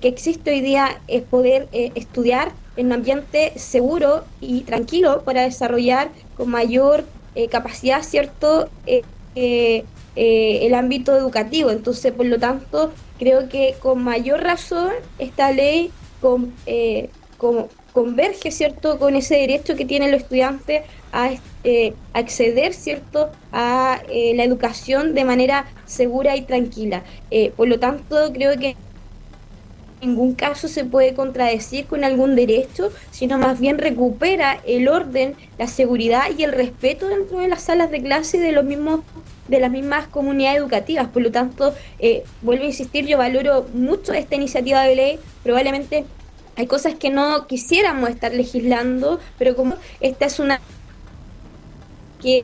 existe hoy día es poder estudiar en un ambiente seguro y tranquilo para desarrollar con mayor capacidad, cierto, el ámbito educativo. Entonces, por lo tanto, creo que con mayor razón esta ley converge, cierto, con ese derecho que tienen los estudiantes a acceder, cierto, a la educación de manera segura y tranquila. Por lo tanto, creo que en ningún caso se puede contradecir con algún derecho, sino más bien recupera el orden, la seguridad y el respeto dentro de las salas de clase de las mismas comunidades educativas. Por lo tanto, vuelvo a insistir, yo valoro mucho esta iniciativa de ley. Probablemente hay cosas que no quisiéramos estar legislando, pero como esta es una que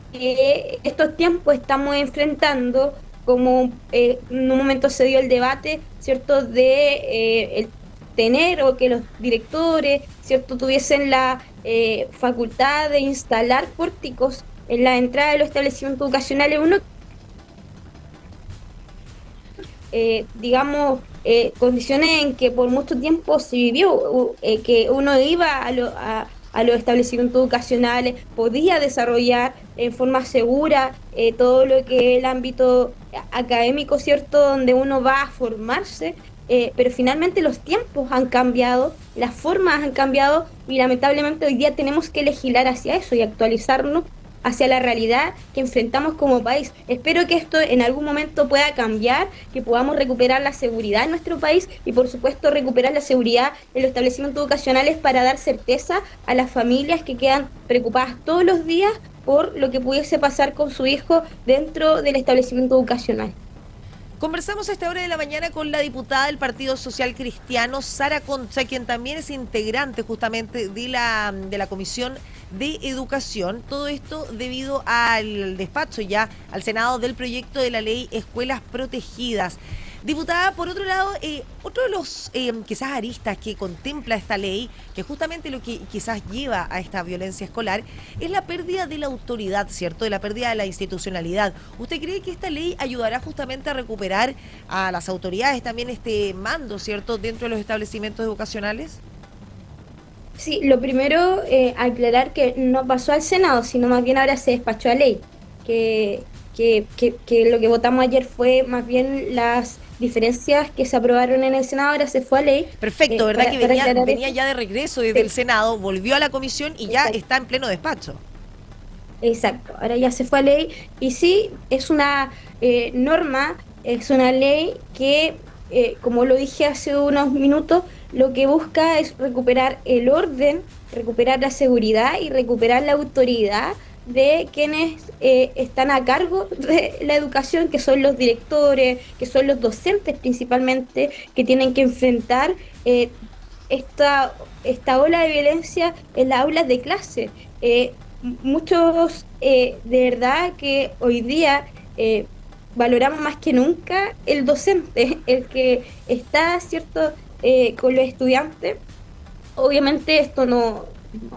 estos tiempos estamos enfrentando, como en un momento se dio el debate, cierto, de el tener o que los directores, cierto, tuviesen la facultad de instalar pórticos en la entrada de los establecimientos educacionales. Uno, condiciones en que por mucho tiempo se vivió, que uno iba a los establecimientos educacionales, podía desarrollar en forma segura todo lo que es el ámbito académico, cierto, donde uno va a formarse, pero finalmente los tiempos han cambiado, las formas han cambiado y lamentablemente hoy día tenemos que legislar hacia eso y actualizarnos hacia la realidad que enfrentamos como país. Espero que esto en algún momento pueda cambiar, que podamos recuperar la seguridad en nuestro país y por supuesto recuperar la seguridad en los establecimientos educacionales para dar certeza a las familias que quedan preocupadas todos los días por lo que pudiese pasar con su hijo dentro del establecimiento educacional. Conversamos a esta hora de la mañana con la diputada del Partido Social Cristiano, Sara Concha, quien también es integrante justamente de la Comisión de Educación. Todo esto debido al despacho ya al Senado del proyecto de la ley Escuelas Protegidas. Diputada, por otro lado, otro de los quizás aristas que contempla esta ley, que justamente lo que quizás lleva a esta violencia escolar, es la pérdida de la autoridad, ¿cierto? De la pérdida de la institucionalidad. ¿Usted cree que esta ley ayudará justamente a recuperar a las autoridades también este mando, ¿cierto?, dentro de los establecimientos educacionales? Sí, lo primero, aclarar que no pasó al Senado, sino más bien ahora se despachó a ley, que lo que votamos ayer fue más bien las diferencias que se aprobaron en el Senado, ahora se fue a ley. Perfecto, ¿verdad? Que venía ya de regreso desde el Senado, volvió a la comisión y ya está en pleno despacho. Exacto, ahora ya se fue a ley y sí, es una norma, es una ley que, como lo dije hace unos minutos, lo que busca es recuperar el orden, recuperar la seguridad y recuperar la autoridad de quienes están a cargo de la educación, que son los directores, que son los docentes principalmente, que tienen que enfrentar esta ola de violencia en las aulas de clase. Muchos, de verdad que hoy día valoramos más que nunca el docente, el que está, ¿cierto?, con los estudiantes. Obviamente esto no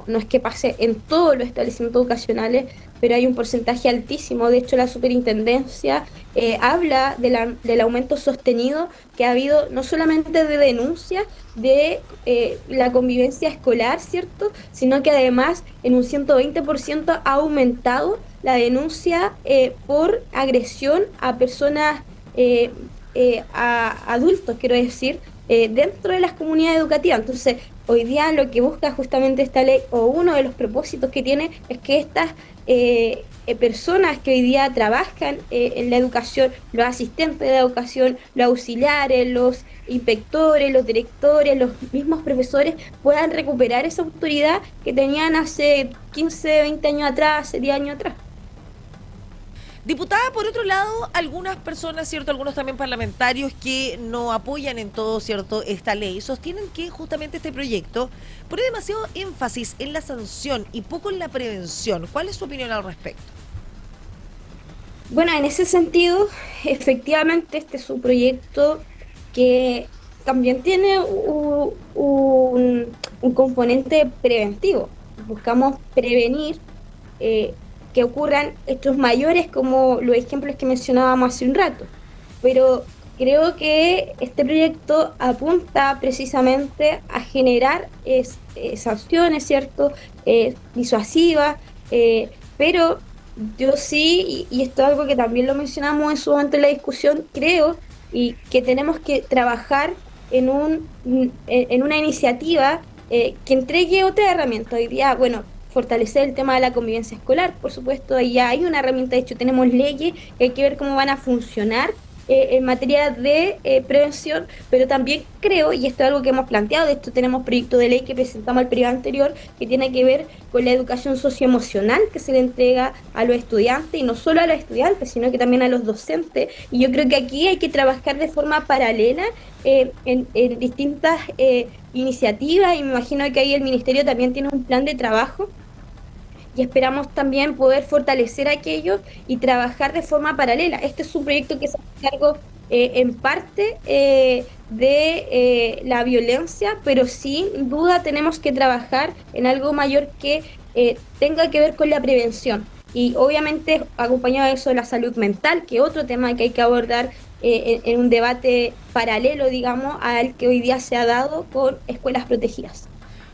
no es que pase en todos los establecimientos educacionales, pero hay un porcentaje altísimo. De hecho, la superintendencia habla del aumento sostenido que ha habido, no solamente de denuncias de la convivencia escolar, ¿cierto?, sino que además en un 120% ha aumentado la denuncia por agresión a personas, a adultos, quiero decir, dentro de las comunidades educativas. Entonces, hoy día lo que busca justamente esta ley, o uno de los propósitos que tiene, es que estas personas que hoy día trabajan en la educación, los asistentes de la educación, los auxiliares, los inspectores, los directores, los mismos profesores, puedan recuperar esa autoridad que tenían hace 15, 20 años atrás, hace 10 años atrás. Diputada, por otro lado, algunas personas, ¿cierto?, algunos también parlamentarios que no apoyan en todo, ¿cierto?, esta ley, sostienen que justamente este proyecto pone demasiado énfasis en la sanción y poco en la prevención. ¿Cuál es su opinión al respecto? Bueno, en ese sentido, efectivamente, este es un proyecto que también tiene un componente preventivo. Buscamos prevenir que ocurran hechos mayores como los ejemplos que mencionábamos hace un rato. Pero creo que este proyecto apunta precisamente a generar sanciones, ¿cierto?, disuasivas, pero yo sí, y esto es algo que también lo mencionamos en su momento en la discusión, creo y que tenemos que trabajar en una iniciativa que entregue otra herramienta. Hoy día, bueno, fortalecer el tema de la convivencia escolar, por supuesto, ahí ya hay una herramienta, de hecho tenemos leyes que hay que ver cómo van a funcionar en materia de prevención, pero también creo, y esto es algo que hemos planteado, de esto tenemos proyecto de ley que presentamos al periodo anterior, que tiene que ver con la educación socioemocional que se le entrega a los estudiantes, y no solo a los estudiantes, sino que también a los docentes, y yo creo que aquí hay que trabajar de forma paralela en distintas iniciativas, y me imagino que ahí el Ministerio también tiene un plan de trabajo, y esperamos también poder fortalecer aquello y trabajar de forma paralela. Este es un proyecto que se hace cargo en parte de la violencia, pero sin duda tenemos que trabajar en algo mayor que tenga que ver con la prevención. Y obviamente acompañado de eso de la salud mental, que es otro tema que hay que abordar en un debate paralelo, digamos, al que hoy día se ha dado con escuelas protegidas.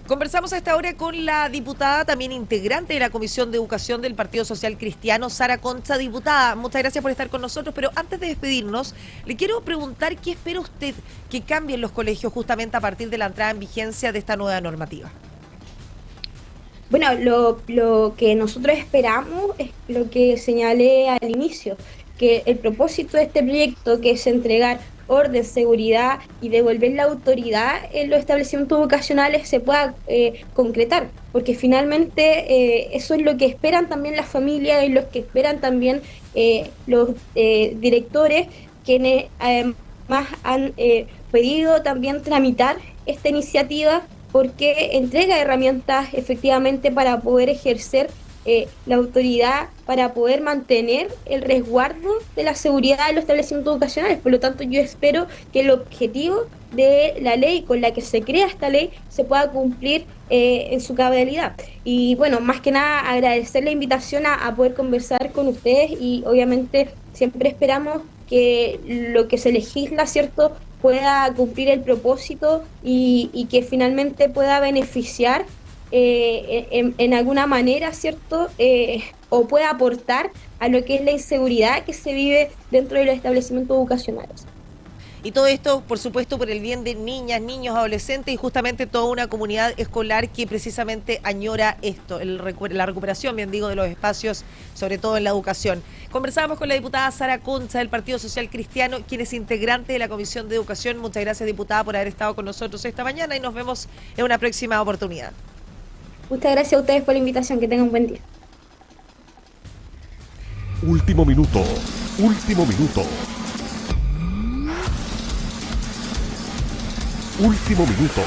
Conversamos a esta hora con la diputada, también integrante de la Comisión de Educación del Partido Social Cristiano, Sara Concha. Diputada, muchas gracias por estar con nosotros, pero antes de despedirnos, le quiero preguntar qué espera usted que cambien los colegios justamente a partir de la entrada en vigencia de esta nueva normativa. Bueno, lo que nosotros esperamos es lo que señalé al inicio, que el propósito de este proyecto, que es entregar orden, seguridad y devolver la autoridad en los establecimientos educacionales, se pueda concretar, porque finalmente eso es lo que esperan también las familias y lo que esperan también los directores, quienes además han pedido también tramitar esta iniciativa, porque entrega herramientas efectivamente para poder ejercer la autoridad, para poder mantener el resguardo de la seguridad de los establecimientos educacionales. Por lo tanto, yo espero que el objetivo de la ley con la que se crea esta ley se pueda cumplir en su cabalidad. Y bueno, más que nada agradecer la invitación a poder conversar con ustedes, y obviamente siempre esperamos que lo que se legisla, ¿cierto?, pueda cumplir el propósito y que finalmente pueda beneficiar en alguna manera, ¿cierto?, o pueda aportar a lo que es la inseguridad que se vive dentro de los establecimientos educacionales. Y todo esto, por supuesto, por el bien de niñas, niños, adolescentes y justamente toda una comunidad escolar que precisamente añora esto, la recuperación, bien digo, de los espacios, sobre todo en la educación. Conversábamos con la diputada Sara Concha del Partido Social Cristiano, quien es integrante de la Comisión de Educación. Muchas gracias, diputada, por haber estado con nosotros esta mañana, y nos vemos en una próxima oportunidad. Muchas gracias a ustedes por la invitación, que tengan un buen día. Último minuto, último minuto. Último minuto.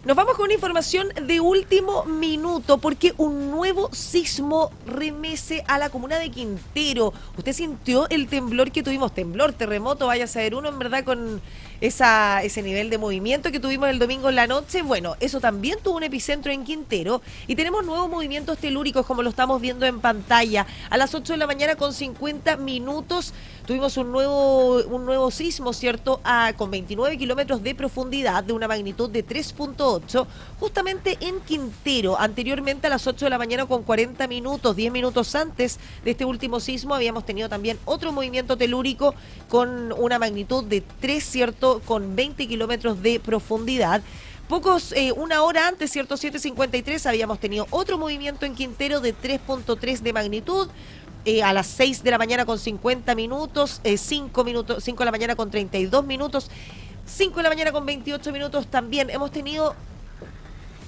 Nos vamos con una información de último minuto porque un nuevo sismo remece a la comuna de Quintero. ¿Usted sintió el temblor que tuvimos? Temblor, terremoto, vaya a saber uno en verdad con ese nivel de movimiento que tuvimos el domingo en la noche. Bueno, eso también tuvo un epicentro en Quintero y tenemos nuevos movimientos telúricos como lo estamos viendo en pantalla. A las 8 de la mañana con 50 minutos tuvimos un nuevo sismo, ¿cierto? Con 29 kilómetros de profundidad de una magnitud de 3.8 justamente en Quintero. Anteriormente a las 8 de la mañana con 40 minutos, 10 minutos antes de este último sismo, habíamos tenido también otro movimiento telúrico con una magnitud de 3, ¿cierto? Con 20 kilómetros de profundidad. Una hora antes, ¿cierto? 7:53, habíamos tenido otro movimiento en Quintero de 3.3 de magnitud. A las 6 de la mañana con 50 minutos, 5 de la mañana con 32 minutos, 5 de la mañana con 28 minutos también. Hemos tenido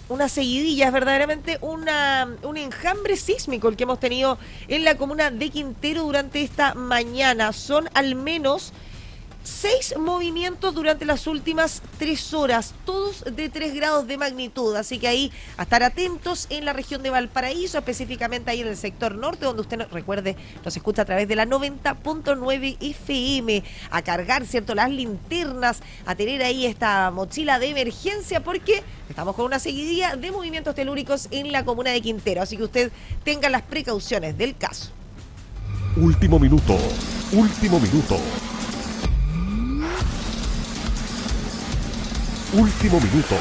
una seguidilla, es verdaderamente un enjambre sísmico el que hemos tenido en la comuna de Quintero durante esta mañana. Son al menos 6 movimientos durante las últimas 3 horas, todos de 3 grados de magnitud, así que ahí a estar atentos en la región de Valparaíso, específicamente ahí en el sector norte, donde usted, recuerde, nos escucha a través de la 90.9 FM, a cargar, ¿cierto?, las linternas, a tener ahí esta mochila de emergencia, porque estamos con una seguidilla de movimientos telúricos en la comuna de Quintero, así que usted tenga las precauciones del caso. Último minuto, último minuto. Último minuto.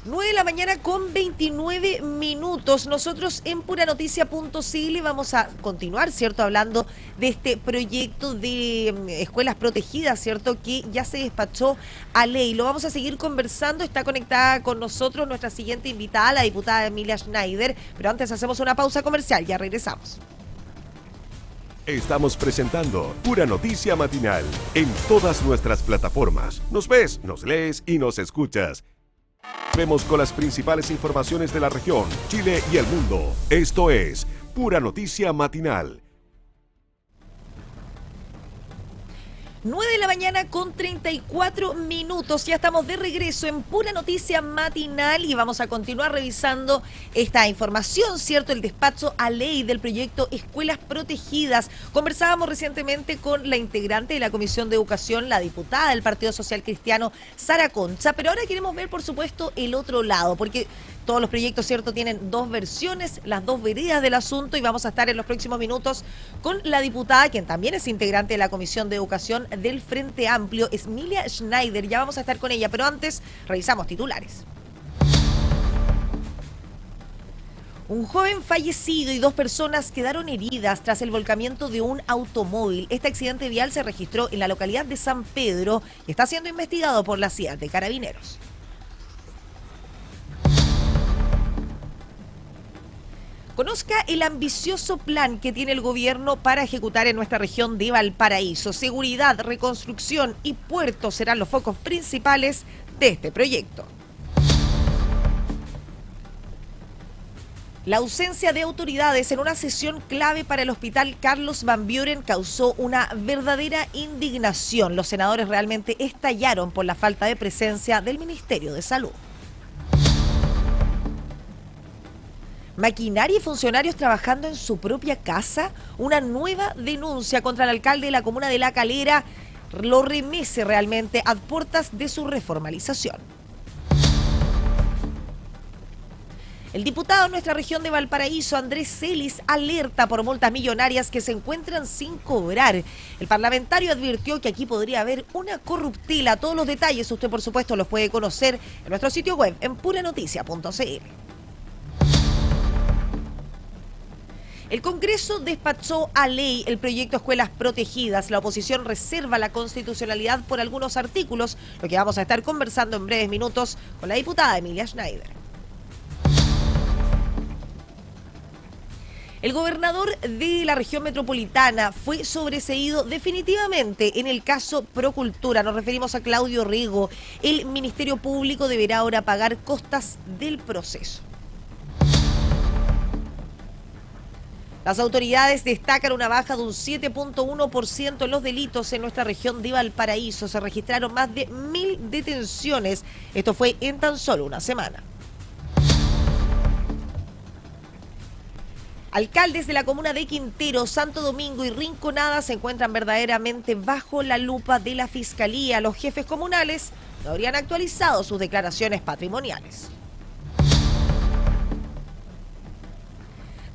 9 de la mañana con 29 minutos. Nosotros en puranoticias.cl vamos a continuar, ¿cierto?, hablando de este proyecto de escuelas protegidas, ¿cierto?, que ya se despachó a ley. Lo vamos a seguir conversando. Está conectada con nosotros nuestra siguiente invitada, la diputada Emilia Schneider. Pero antes hacemos una pausa comercial. Ya regresamos. Estamos presentando Pura Noticia Matinal en todas nuestras plataformas. Nos ves, nos lees y nos escuchas. Vemos con las principales informaciones de la región, Chile y el mundo. Esto es Pura Noticia Matinal. 9 de la mañana con 34 minutos. Ya estamos de regreso en Pura Noticia Matinal y vamos a continuar revisando esta información, ¿cierto? El despacho a ley del proyecto Escuelas Protegidas. Conversábamos recientemente con la integrante de la Comisión de Educación, la diputada del Partido Social Cristiano, Sara Concha, pero ahora queremos ver, por supuesto, el otro lado, porque todos los proyectos, ¿cierto?, tienen 2 versiones, las 2 veredas del asunto, y vamos a estar en los próximos minutos con la diputada, quien también es integrante de la Comisión de Educación del Frente Amplio, Emilia Schneider. Ya vamos a estar con ella, pero antes revisamos titulares. Un joven fallecido y 2 personas quedaron heridas tras el volcamiento de un automóvil. Este accidente vial se registró en la localidad de San Pedro y está siendo investigado por la CIA de Carabineros. Conozca el ambicioso plan que tiene el gobierno para ejecutar en nuestra región de Valparaíso. Seguridad, reconstrucción y puertos serán los focos principales de este proyecto. La ausencia de autoridades en una sesión clave para el hospital Carlos Van Buren causó una verdadera indignación. Los senadores realmente estallaron por la falta de presencia del Ministerio de Salud. Maquinaria y funcionarios trabajando en su propia casa. Una nueva denuncia contra el alcalde de la comuna de La Calera lo remece realmente a puertas de su reformalización. El diputado en nuestra región de Valparaíso, Andrés Celis, alerta por multas millonarias que se encuentran sin cobrar. El parlamentario advirtió que aquí podría haber una corruptela. Todos los detalles usted, por supuesto, los puede conocer en nuestro sitio web en puranoticias.cl. El Congreso despachó a ley el proyecto Escuelas Protegidas. La oposición reserva la constitucionalidad por algunos artículos, lo que vamos a estar conversando en breves minutos con la diputada Emilia Schneider. El gobernador de la región metropolitana fue sobreseído definitivamente en el caso Procultura. Nos referimos a Claudio Rigo. El Ministerio Público deberá ahora pagar costas del proceso. Las autoridades destacan una baja de un 7.1% en los delitos en nuestra región de Valparaíso. Se registraron más de 1.000 detenciones. Esto fue en tan solo una semana. Alcaldes de la comuna de Quintero, Santo Domingo y Rinconada se encuentran verdaderamente bajo la lupa de la Fiscalía. Los jefes comunales no habrían actualizado sus declaraciones patrimoniales.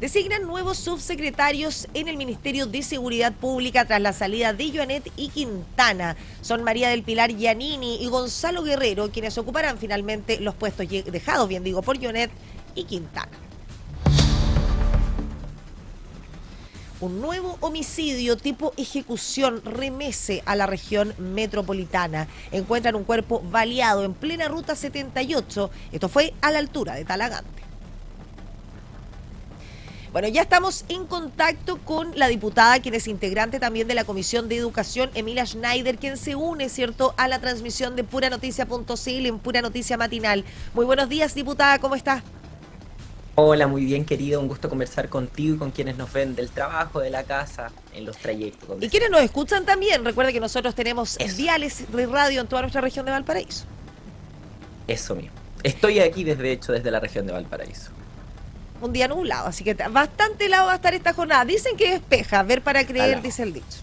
Designan nuevos subsecretarios en el Ministerio de Seguridad Pública tras la salida de Joanet y Quintana. Son María del Pilar Giannini y Gonzalo Guerrero quienes ocuparán finalmente los puestos dejados, por Joanet y Quintana. Un nuevo homicidio tipo ejecución remece a la región metropolitana. Encuentran un cuerpo baleado en plena ruta 78. Esto fue a la altura de Talagante. Bueno, ya estamos en contacto con la diputada, quien es integrante también de la Comisión de Educación, Emilia Schneider, quien se une, ¿cierto?, a la transmisión de puranoticia.cl en Pura Noticia Matinal. Muy buenos días, diputada, ¿cómo está? Hola, muy bien, querido. Un gusto conversar contigo y con quienes nos ven del trabajo, de la casa, en los trayectos. Y quienes nos escuchan también. Recuerda que nosotros tenemos diales de radio en toda nuestra región de Valparaíso. Eso mismo. Estoy aquí, desde la región de Valparaíso. Un día nublado, así que bastante helado va a estar esta jornada. Dicen que despeja, ver para creer, dice el dicho.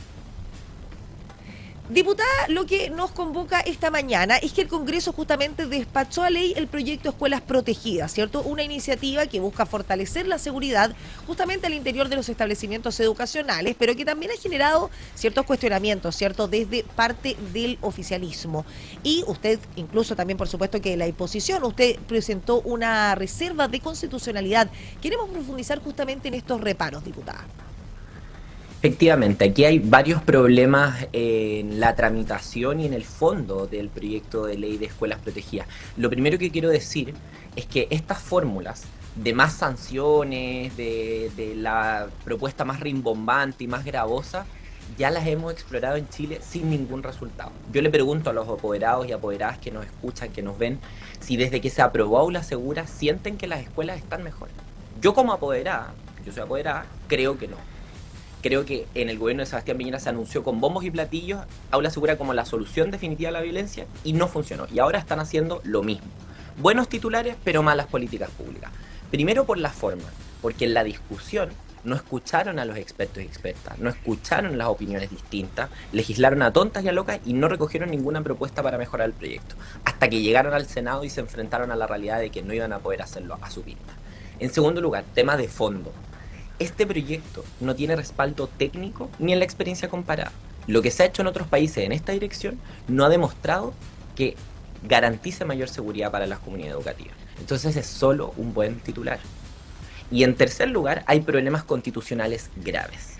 Diputada, lo que nos convoca esta mañana es que el Congreso justamente despachó a ley el proyecto Escuelas Protegidas, ¿cierto? Una iniciativa que busca fortalecer la seguridad justamente al interior de los establecimientos educacionales, pero que también ha generado ciertos cuestionamientos, ¿cierto? Desde parte del oficialismo. Y usted, incluso también, por supuesto, que la oposición, usted presentó una reserva de constitucionalidad. Queremos profundizar justamente en estos reparos, diputada. Efectivamente, aquí hay varios problemas en la tramitación y en el fondo del proyecto de ley de escuelas protegidas. Lo primero que quiero decir es que estas fórmulas de más sanciones, de la propuesta más rimbombante y más gravosa, ya las hemos explorado en Chile sin ningún resultado. Yo le pregunto a los apoderados y apoderadas que nos escuchan, que nos ven, si desde que se aprobó Aula Segura sienten que las escuelas están mejor. Yo como apoderada, yo soy apoderada, creo que no. Creo que en el gobierno de Sebastián Piñera se anunció con bombos y platillos Aula Segura como la solución definitiva a la violencia y no funcionó. Y ahora están haciendo lo mismo. Buenos titulares, pero malas políticas públicas. Primero por la forma, porque en la discusión no escucharon a los expertos y expertas, no escucharon las opiniones distintas, legislaron a tontas y a locas y no recogieron ninguna propuesta para mejorar el proyecto. Hasta que llegaron al Senado y se enfrentaron a la realidad de que no iban a poder hacerlo a su pinta. En segundo lugar, tema de fondo. Este proyecto no tiene respaldo técnico ni en la experiencia comparada. Lo que se ha hecho en otros países en esta dirección no ha demostrado que garantice mayor seguridad para las comunidades educativas. Entonces es solo un buen titular. Y en tercer lugar, hay problemas constitucionales graves.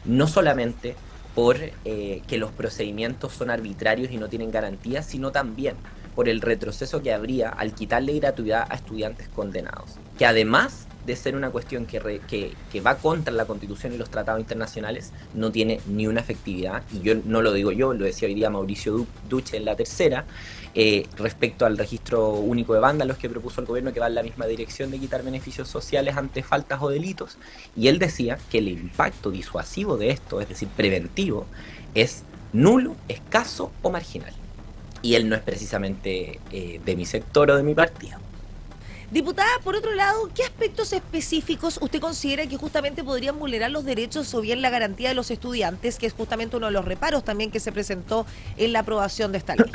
No solamente por que los procedimientos son arbitrarios y no tienen garantías, sino también por el retroceso que habría al quitarle gratuidad a estudiantes condenados. Que además de ser una cuestión que va contra la Constitución y los tratados internacionales, no tiene ni una efectividad, y yo no lo digo yo, lo decía hoy día Mauricio Duche en La Tercera, respecto al registro único de vándalos que propuso el gobierno, que va en la misma dirección de quitar beneficios sociales ante faltas o delitos, y él decía que el impacto disuasivo de esto, es decir, preventivo, es nulo, escaso o marginal. Y él no es precisamente de mi sector o de mi partido. Diputada, por otro lado, ¿qué aspectos específicos usted considera que justamente podrían vulnerar los derechos o bien la garantía de los estudiantes, que es justamente uno de los reparos también que se presentó en la aprobación de esta ley?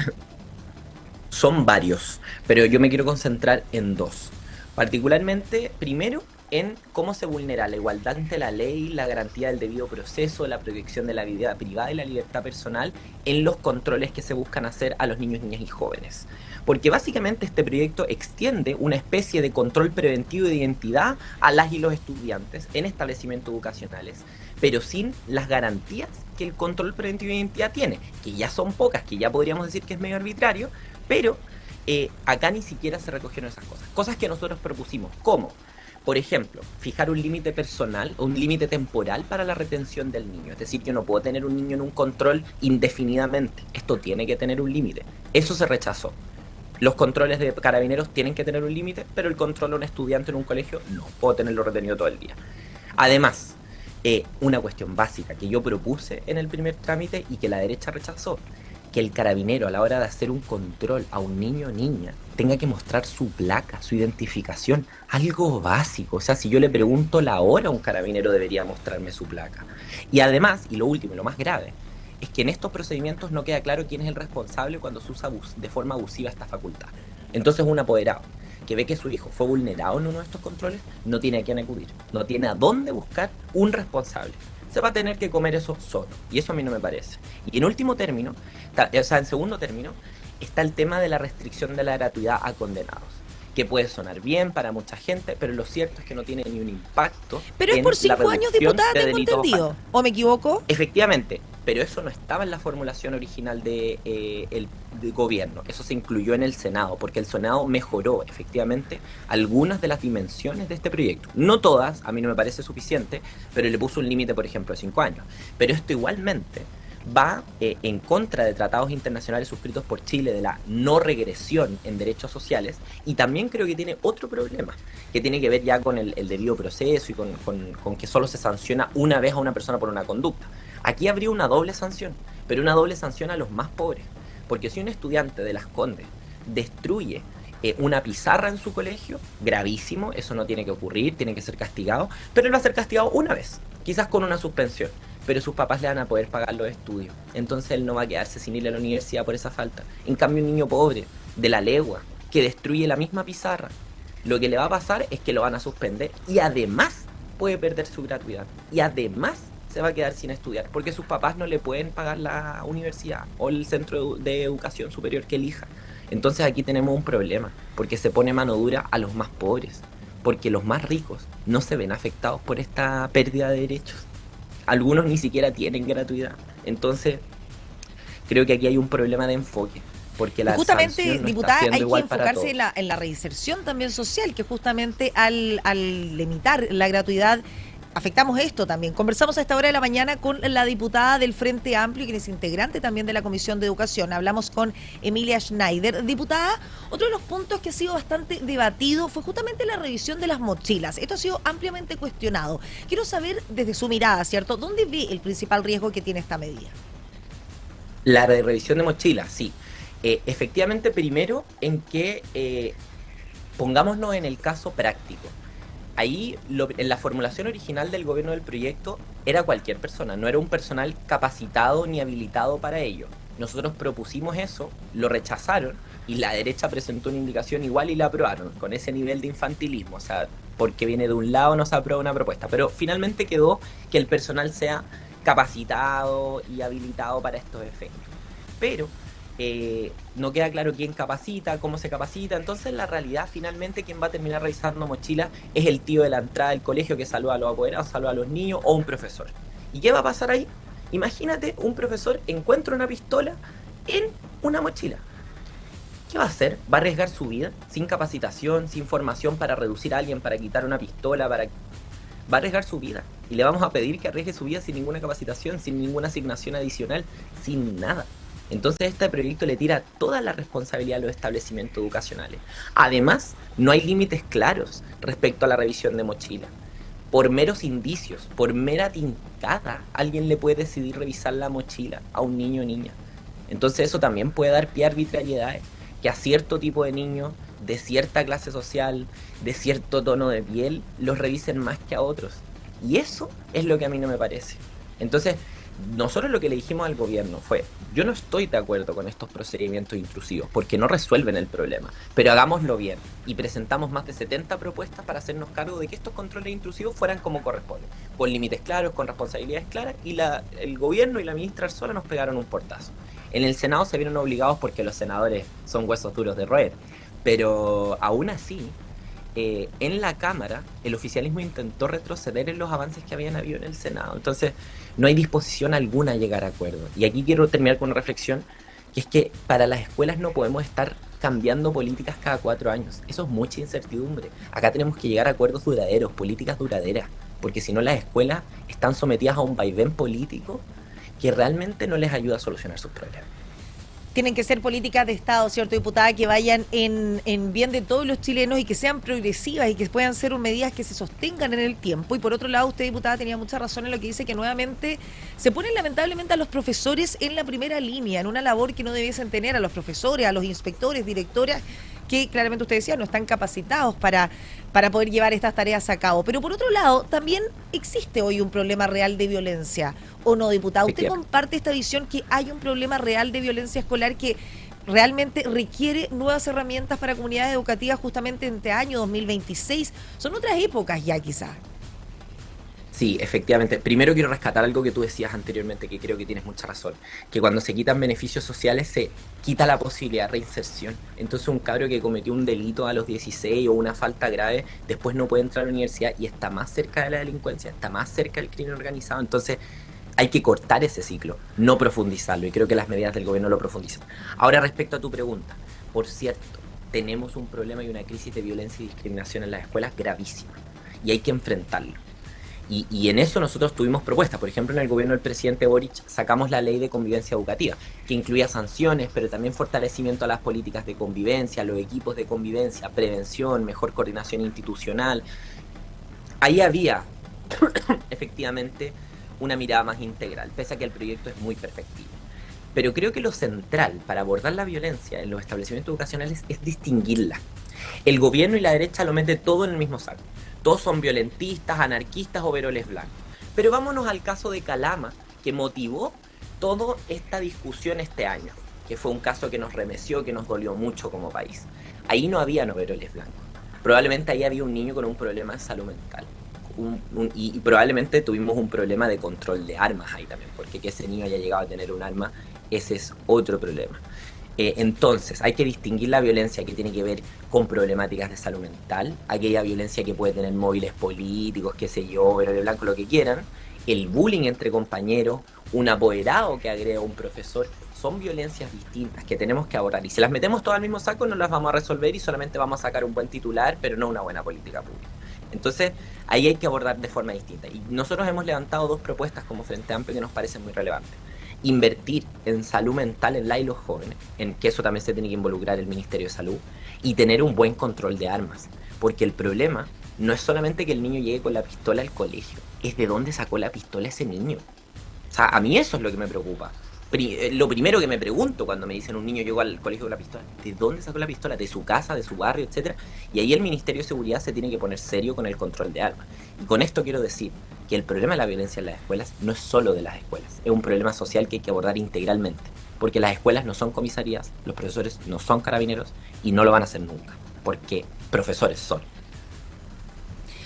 Son varios, pero yo me quiero concentrar en dos. Particularmente, primero, en cómo se vulnera la igualdad ante la ley, la garantía del debido proceso, la protección de la vida privada y la libertad personal en los controles que se buscan hacer a los niños, niñas y jóvenes. Porque básicamente este proyecto extiende una especie de control preventivo de identidad a las y los estudiantes en establecimientos educacionales, pero sin las garantías que el control preventivo de identidad tiene, que ya son pocas, que ya podríamos decir que es medio arbitrario, pero acá ni siquiera se recogieron esas cosas. Cosas que nosotros propusimos, ¿cómo? Por ejemplo, fijar un límite personal o un límite temporal para la retención del niño. Es decir, yo no puedo tener un niño en un control indefinidamente. Esto tiene que tener un límite. Eso se rechazó. Los controles de carabineros tienen que tener un límite, pero el control a un estudiante en un colegio no puedo tenerlo retenido todo el día. Además, una cuestión básica que yo propuse en el primer trámite y que la derecha rechazó, que el carabinero a la hora de hacer un control a un niño o niña tenga que mostrar su placa, su identificación, algo básico. O sea, si yo le pregunto la hora a un carabinero debería mostrarme su placa. Y además, y lo último y lo más grave, es que en estos procedimientos no queda claro quién es el responsable cuando se usa de forma abusiva esta facultad. Entonces un apoderado que ve que su hijo fue vulnerado en uno de estos controles no tiene a quién acudir, no tiene a dónde buscar un responsable. Se va a tener que comer eso solo, y eso a mí no me parece. Y en último término, en segundo término, está el tema de la restricción de la gratuidad a condenados, que puede sonar bien para mucha gente, pero lo cierto es que no tiene ni un impacto. Pero es por 5 años, diputada, tengo entendido. ¿O me equivoco? Efectivamente, pero eso no estaba en la formulación original del gobierno. Eso se incluyó en el Senado, porque el Senado mejoró efectivamente algunas de las dimensiones de este proyecto. No todas, a mí no me parece suficiente, pero le puso un límite, por ejemplo, de 5 años. Pero esto igualmente va en contra de tratados internacionales suscritos por Chile de la no regresión en derechos sociales, y también creo que tiene otro problema que tiene que ver ya con el debido proceso y con que solo se sanciona una vez a una persona por una conducta. Aquí habría una doble sanción, pero una doble sanción a los más pobres, porque si un estudiante de Las Condes destruye una pizarra en su colegio, gravísimo, eso no tiene que ocurrir, tiene que ser castigado, pero él va a ser castigado una vez, quizás con una suspensión, pero sus papás le van a poder pagar los estudios, entonces él no va a quedarse sin ir a la universidad por esa falta. En cambio, un niño pobre de La Legua que destruye la misma pizarra, lo que le va a pasar es que lo van a suspender y además puede perder su gratuidad y además se va a quedar sin estudiar porque sus papás no le pueden pagar la universidad o el centro de educación superior que elija. Entonces aquí tenemos un problema, porque se pone mano dura a los más pobres, porque los más ricos no se ven afectados por esta pérdida de derechos. Algunos ni siquiera tienen gratuidad. Entonces creo que aquí hay un problema de enfoque, porque la justamente, sanción no diputada, está hay que igual para enfocarse todos. en la reinserción también social, que justamente al limitar la gratuidad afectamos esto también. Conversamos a esta hora de la mañana con la diputada del Frente Amplio, quien es integrante también de la Comisión de Educación. Hablamos con Emilia Schneider. Diputada, otro de los puntos que ha sido bastante debatido fue justamente la revisión de las mochilas. Esto ha sido ampliamente cuestionado. Quiero saber desde su mirada, ¿cierto?, ¿dónde ve el principal riesgo que tiene esta medida? La revisión de mochilas, sí. Efectivamente, primero en que pongámonos en el caso práctico. Ahí, en la formulación original del gobierno del proyecto, era cualquier persona, no era un personal capacitado ni habilitado para ello. Nosotros propusimos eso, lo rechazaron y la derecha presentó una indicación igual y la aprobaron, con ese nivel de infantilismo, o sea, porque viene de un lado no se aprueba una propuesta, pero finalmente quedó que el personal sea capacitado y habilitado para estos efectos. Pero no queda claro quién capacita, cómo se capacita, entonces la realidad finalmente quien va a terminar revisando mochilas es el tío de la entrada del colegio que saluda a los apoderados, saluda a los niños o un profesor. ¿Y qué va a pasar ahí? Imagínate, un profesor encuentra una pistola en una mochila. ¿Qué va a hacer? ¿Va a arriesgar su vida sin capacitación, sin formación para reducir a alguien, para quitar una pistola, va a arriesgar su vida? Y le vamos a pedir que arriesgue su vida sin ninguna capacitación, sin ninguna asignación adicional, sin nada. Entonces este proyecto le tira toda la responsabilidad a los establecimientos educacionales. Además, no hay límites claros respecto a la revisión de mochila. Por meros indicios, por mera tincada, alguien le puede decidir revisar la mochila a un niño o niña. Entonces eso también puede dar pie a arbitrariedades, que a cierto tipo de niños, de cierta clase social, de cierto tono de piel, los revisen más que a otros. Y eso es lo que a mí no me parece. Entonces, nosotros lo que le dijimos al gobierno fue: yo no estoy de acuerdo con estos procedimientos intrusivos porque no resuelven el problema, pero hagámoslo bien. Y presentamos más de 70 propuestas para hacernos cargo de que estos controles intrusivos fueran como corresponde, con límites claros, con responsabilidades claras, y el gobierno y la ministra Arzola nos pegaron un portazo. En el Senado se vieron obligados porque los senadores son huesos duros de roer, pero aún así, en la Cámara el oficialismo intentó retroceder en los avances que habían habido en el Senado. Entonces no hay disposición alguna a llegar a acuerdo. Y aquí quiero terminar con una reflexión, que es que para las escuelas no podemos estar cambiando políticas cada 4 años. Eso es mucha incertidumbre. Acá tenemos que llegar a acuerdos duraderos, políticas duraderas, porque si no las escuelas están sometidas a un vaivén político que realmente no les ayuda a solucionar sus problemas. tienen que ser políticas de Estado, ¿cierto, diputada? Que vayan en bien de todos los chilenos y que sean progresivas y que puedan ser medidas que se sostengan en el tiempo. Y por otro lado, usted, diputada, tenía mucha razón en lo que dice, que nuevamente se ponen lamentablemente a los profesores en la primera línea, en una labor que no debiesen tener, a los profesores, a los inspectores, directoras, que claramente usted decía no están capacitados para poder llevar estas tareas a cabo. Pero por otro lado, también existe hoy un problema real de violencia, ¿o no, diputada? ¿Usted comparte esta visión que hay un problema real de violencia escolar que realmente requiere nuevas herramientas para comunidades educativas justamente en este año 2026? Son otras épocas ya quizás. Sí, efectivamente. Primero quiero rescatar algo que tú decías anteriormente, que creo que tienes mucha razón, que cuando se quitan beneficios sociales se quita la posibilidad de reinserción. Entonces un cabro que cometió un delito a los 16 o una falta grave, después no puede entrar a la universidad y está más cerca de la delincuencia, está más cerca del crimen organizado. Entonces hay que cortar ese ciclo, no profundizarlo, y creo que las medidas del gobierno lo profundizan. Ahora, respecto a tu pregunta, por cierto, tenemos un problema y una crisis de violencia y discriminación en las escuelas gravísima, y hay que enfrentarlo. Y en eso nosotros tuvimos propuestas. Por ejemplo, en el gobierno del presidente Boric sacamos la ley de convivencia educativa, que incluía sanciones, pero también fortalecimiento a las políticas de convivencia, los equipos de convivencia, prevención, mejor coordinación institucional. Ahí había, efectivamente, una mirada más integral, pese a que el proyecto es muy perfectible. Pero creo que lo central para abordar la violencia en los establecimientos educacionales es distinguirla. El gobierno y la derecha lo meten todo en el mismo saco. Todos son violentistas, anarquistas o veroles blancos. Pero vámonos al caso de Calama, que motivó toda esta discusión este año, que fue un caso que nos remeció, que nos dolió mucho como país. Ahí no había veroles blancos. Probablemente ahí había un niño con un problema de salud mental. Y probablemente tuvimos un problema de control de armas ahí también, porque que ese niño haya llegado a tener un arma, ese es otro problema. Entonces, hay que distinguir la violencia que tiene que ver con problemáticas de salud mental, aquella violencia que puede tener móviles políticos, qué sé yo, verde blanco, lo que quieran, el bullying entre compañeros, un apoderado que agrega a un profesor, son violencias distintas que tenemos que abordar. Y si las metemos todas al mismo saco, no las vamos a resolver y solamente vamos a sacar un buen titular, pero no una buena política pública. Entonces, ahí hay que abordar de forma distinta. Y nosotros hemos levantado dos propuestas como Frente Amplio que nos parecen muy relevantes. Invertir en salud mental en la y los jóvenes, en que eso también se tiene que involucrar el Ministerio de Salud, y tener un buen control de armas, porque el problema no es solamente que el niño llegue con la pistola al colegio, es de dónde sacó la pistola ese niño. O sea, a mí eso es lo que me preocupa. Lo primero que me pregunto cuando me dicen un niño llegó al colegio con la pistola, ¿de dónde sacó la pistola? ¿De su casa, de su barrio, etcétera? Y ahí el Ministerio de Seguridad se tiene que poner serio con el control de armas. Y con esto quiero decir que el problema de la violencia en las escuelas no es solo de las escuelas, es un problema social que hay que abordar integralmente, porque las escuelas no son comisarías, los profesores no son carabineros y no lo van a hacer nunca, porque profesores son.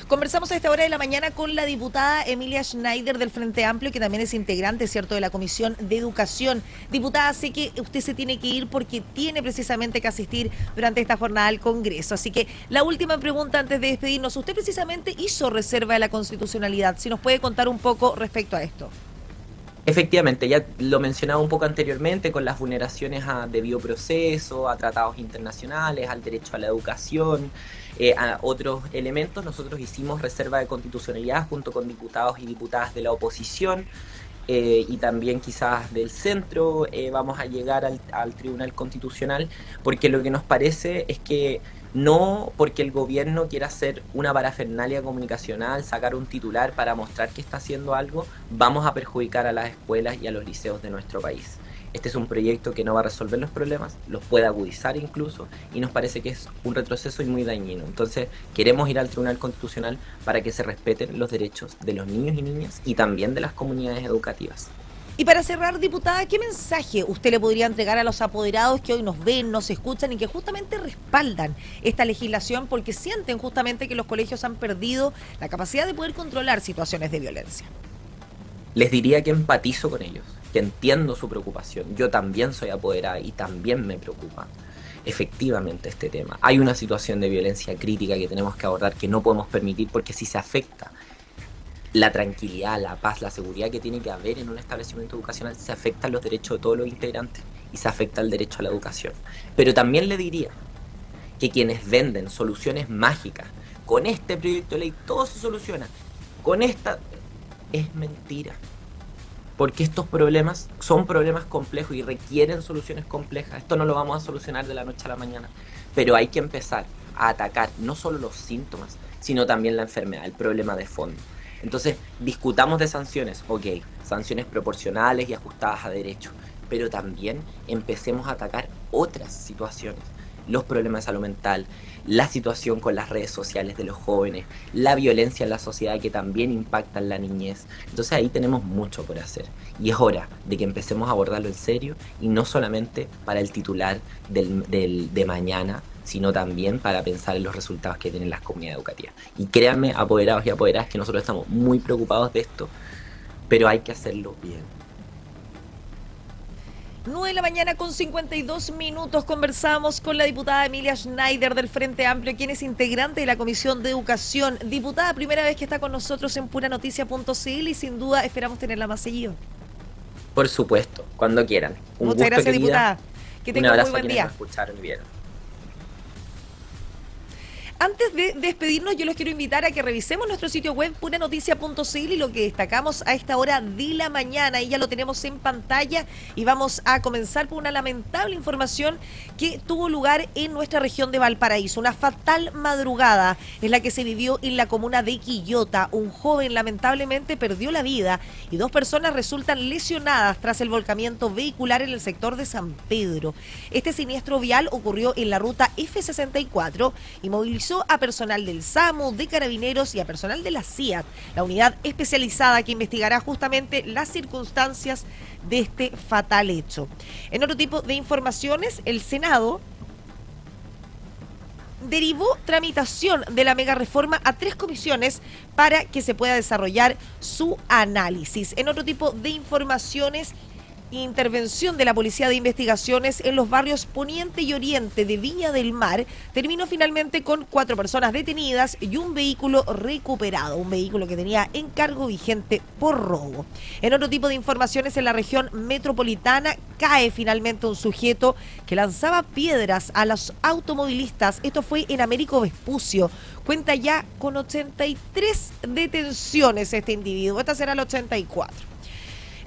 Conversamos a esta hora de la mañana con la diputada Emilia Schneider del Frente Amplio, que también es integrante, ¿cierto?, de la Comisión de Educación. Diputada, sé que usted se tiene que ir porque tiene precisamente que asistir durante esta jornada al Congreso. Así que la última pregunta antes de despedirnos. Usted precisamente hizo reserva de la constitucionalidad. Si nos puede contar un poco respecto a esto. Efectivamente, ya lo mencionaba un poco anteriormente con las vulneraciones a debido proceso, a tratados internacionales, al derecho a la educación, a otros elementos. Nosotros hicimos reserva de constitucionalidad junto con diputados y diputadas de la oposición y también quizás del centro. Vamos a llegar al Tribunal Constitucional porque lo que nos parece es que no porque el gobierno quiera hacer una parafernalia comunicacional, sacar un titular para mostrar que está haciendo algo, vamos a perjudicar a las escuelas y a los liceos de nuestro país. Este es un proyecto que no va a resolver los problemas, los puede agudizar incluso, y nos parece que es un retroceso y muy dañino. Entonces, queremos ir al Tribunal Constitucional para que se respeten los derechos de los niños y niñas y también de las comunidades educativas. Y para cerrar, diputada, ¿qué mensaje usted le podría entregar a los apoderados que hoy nos ven, nos escuchan y que justamente respaldan esta legislación porque sienten justamente que los colegios han perdido la capacidad de poder controlar situaciones de violencia? Les diría que empatizo con ellos, que entiendo su preocupación. Yo también soy apoderada y también me preocupa efectivamente este tema. Hay una situación de violencia crítica que tenemos que abordar que no podemos permitir porque si se afecta la tranquilidad, la paz, la seguridad que tiene que haber en un establecimiento educacional, se afectan los derechos de todos los integrantes y se afecta el derecho a la educación. Pero también le diría que quienes venden soluciones mágicas, con este proyecto de ley todo se soluciona, con esta, es mentira. porque estos problemas son problemas complejos y requieren soluciones complejas. Esto no lo vamos a solucionar de la noche a la mañana, pero hay que empezar a atacar no solo los síntomas, sino también la enfermedad, el problema de fondo. Entonces, discutamos de sanciones, ok, sanciones proporcionales y ajustadas a derecho, pero también empecemos a atacar otras situaciones, los problemas de salud mental, la situación con las redes sociales de los jóvenes, la violencia en la sociedad que también impacta en la niñez. Entonces ahí tenemos mucho por hacer y es hora de que empecemos a abordarlo en serio y no solamente para el titular de mañana, sino también para pensar en los resultados que tienen las comunidades educativas. Y créanme, apoderados y apoderadas, que nosotros estamos muy preocupados de esto, pero hay que hacerlo bien. 9 de la mañana con 52 minutos conversamos con la diputada Emilia Schneider del Frente Amplio, quien es integrante de la Comisión de Educación. Diputada, primera vez que está con nosotros en Puranoticia.cl y sin duda esperamos tenerla más seguido. Por supuesto, cuando quieran. Muchas gracias, diputada. Que tenga muy buen día. Escucharon y vieron. Antes de despedirnos, yo los quiero invitar a que revisemos nuestro sitio web puranoticia.cl y lo que destacamos a esta hora de la mañana. Ahí ya lo tenemos en pantalla y vamos a comenzar por una lamentable información que tuvo lugar en nuestra región de Valparaíso. Una fatal madrugada es la que se vivió en la comuna de Quillota. Un joven lamentablemente perdió la vida y 2 personas resultan lesionadas tras el volcamiento vehicular en el sector de San Pedro. Este siniestro vial ocurrió en la ruta F64 y movilizó a personal del SAMU, de Carabineros y a personal de la CIAT, la unidad especializada que investigará justamente las circunstancias de este fatal hecho. En otro tipo de informaciones, el Senado derivó tramitación de la mega reforma a 3 comisiones para que se pueda desarrollar su análisis. En otro tipo de informaciones, intervención de la Policía de Investigaciones en los barrios Poniente y Oriente de Viña del Mar terminó finalmente con 4 personas detenidas y un vehículo recuperado, un vehículo que tenía encargo vigente por robo. En otro tipo de informaciones, en la región metropolitana cae finalmente un sujeto que lanzaba piedras a los automovilistas. Esto fue en Américo Vespucio. Cuenta ya con 83 detenciones este individuo. Esta será la 84.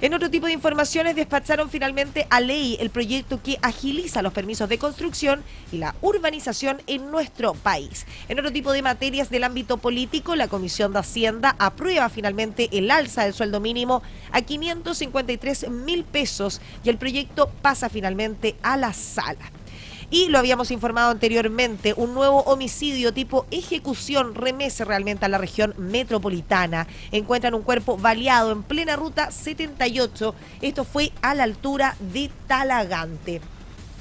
En otro tipo de informaciones, despacharon finalmente a ley el proyecto que agiliza los permisos de construcción y la urbanización en nuestro país. En otro tipo de materias del ámbito político, la Comisión de Hacienda aprueba finalmente el alza del sueldo mínimo a 553.000 pesos y el proyecto pasa finalmente a la sala. Y lo habíamos informado anteriormente, un nuevo homicidio tipo ejecución remece realmente a la región metropolitana. Encuentran un cuerpo baleado en plena ruta 78. Esto fue a la altura de Talagante.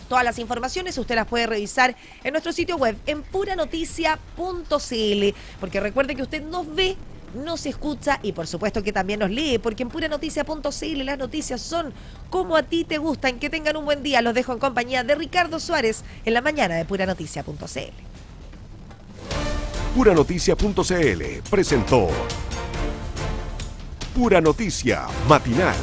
Todas las informaciones usted las puede revisar en nuestro sitio web en puranoticia.cl, porque recuerde que usted nos ve, nos escucha y por supuesto que también nos lee, porque en puranoticia.cl las noticias son como a ti te gustan. Que tengan un buen día. Los dejo en compañía de Ricardo Suárez en la mañana de puranoticia.cl. Puranoticia.cl presentó Pura Noticia Matinal.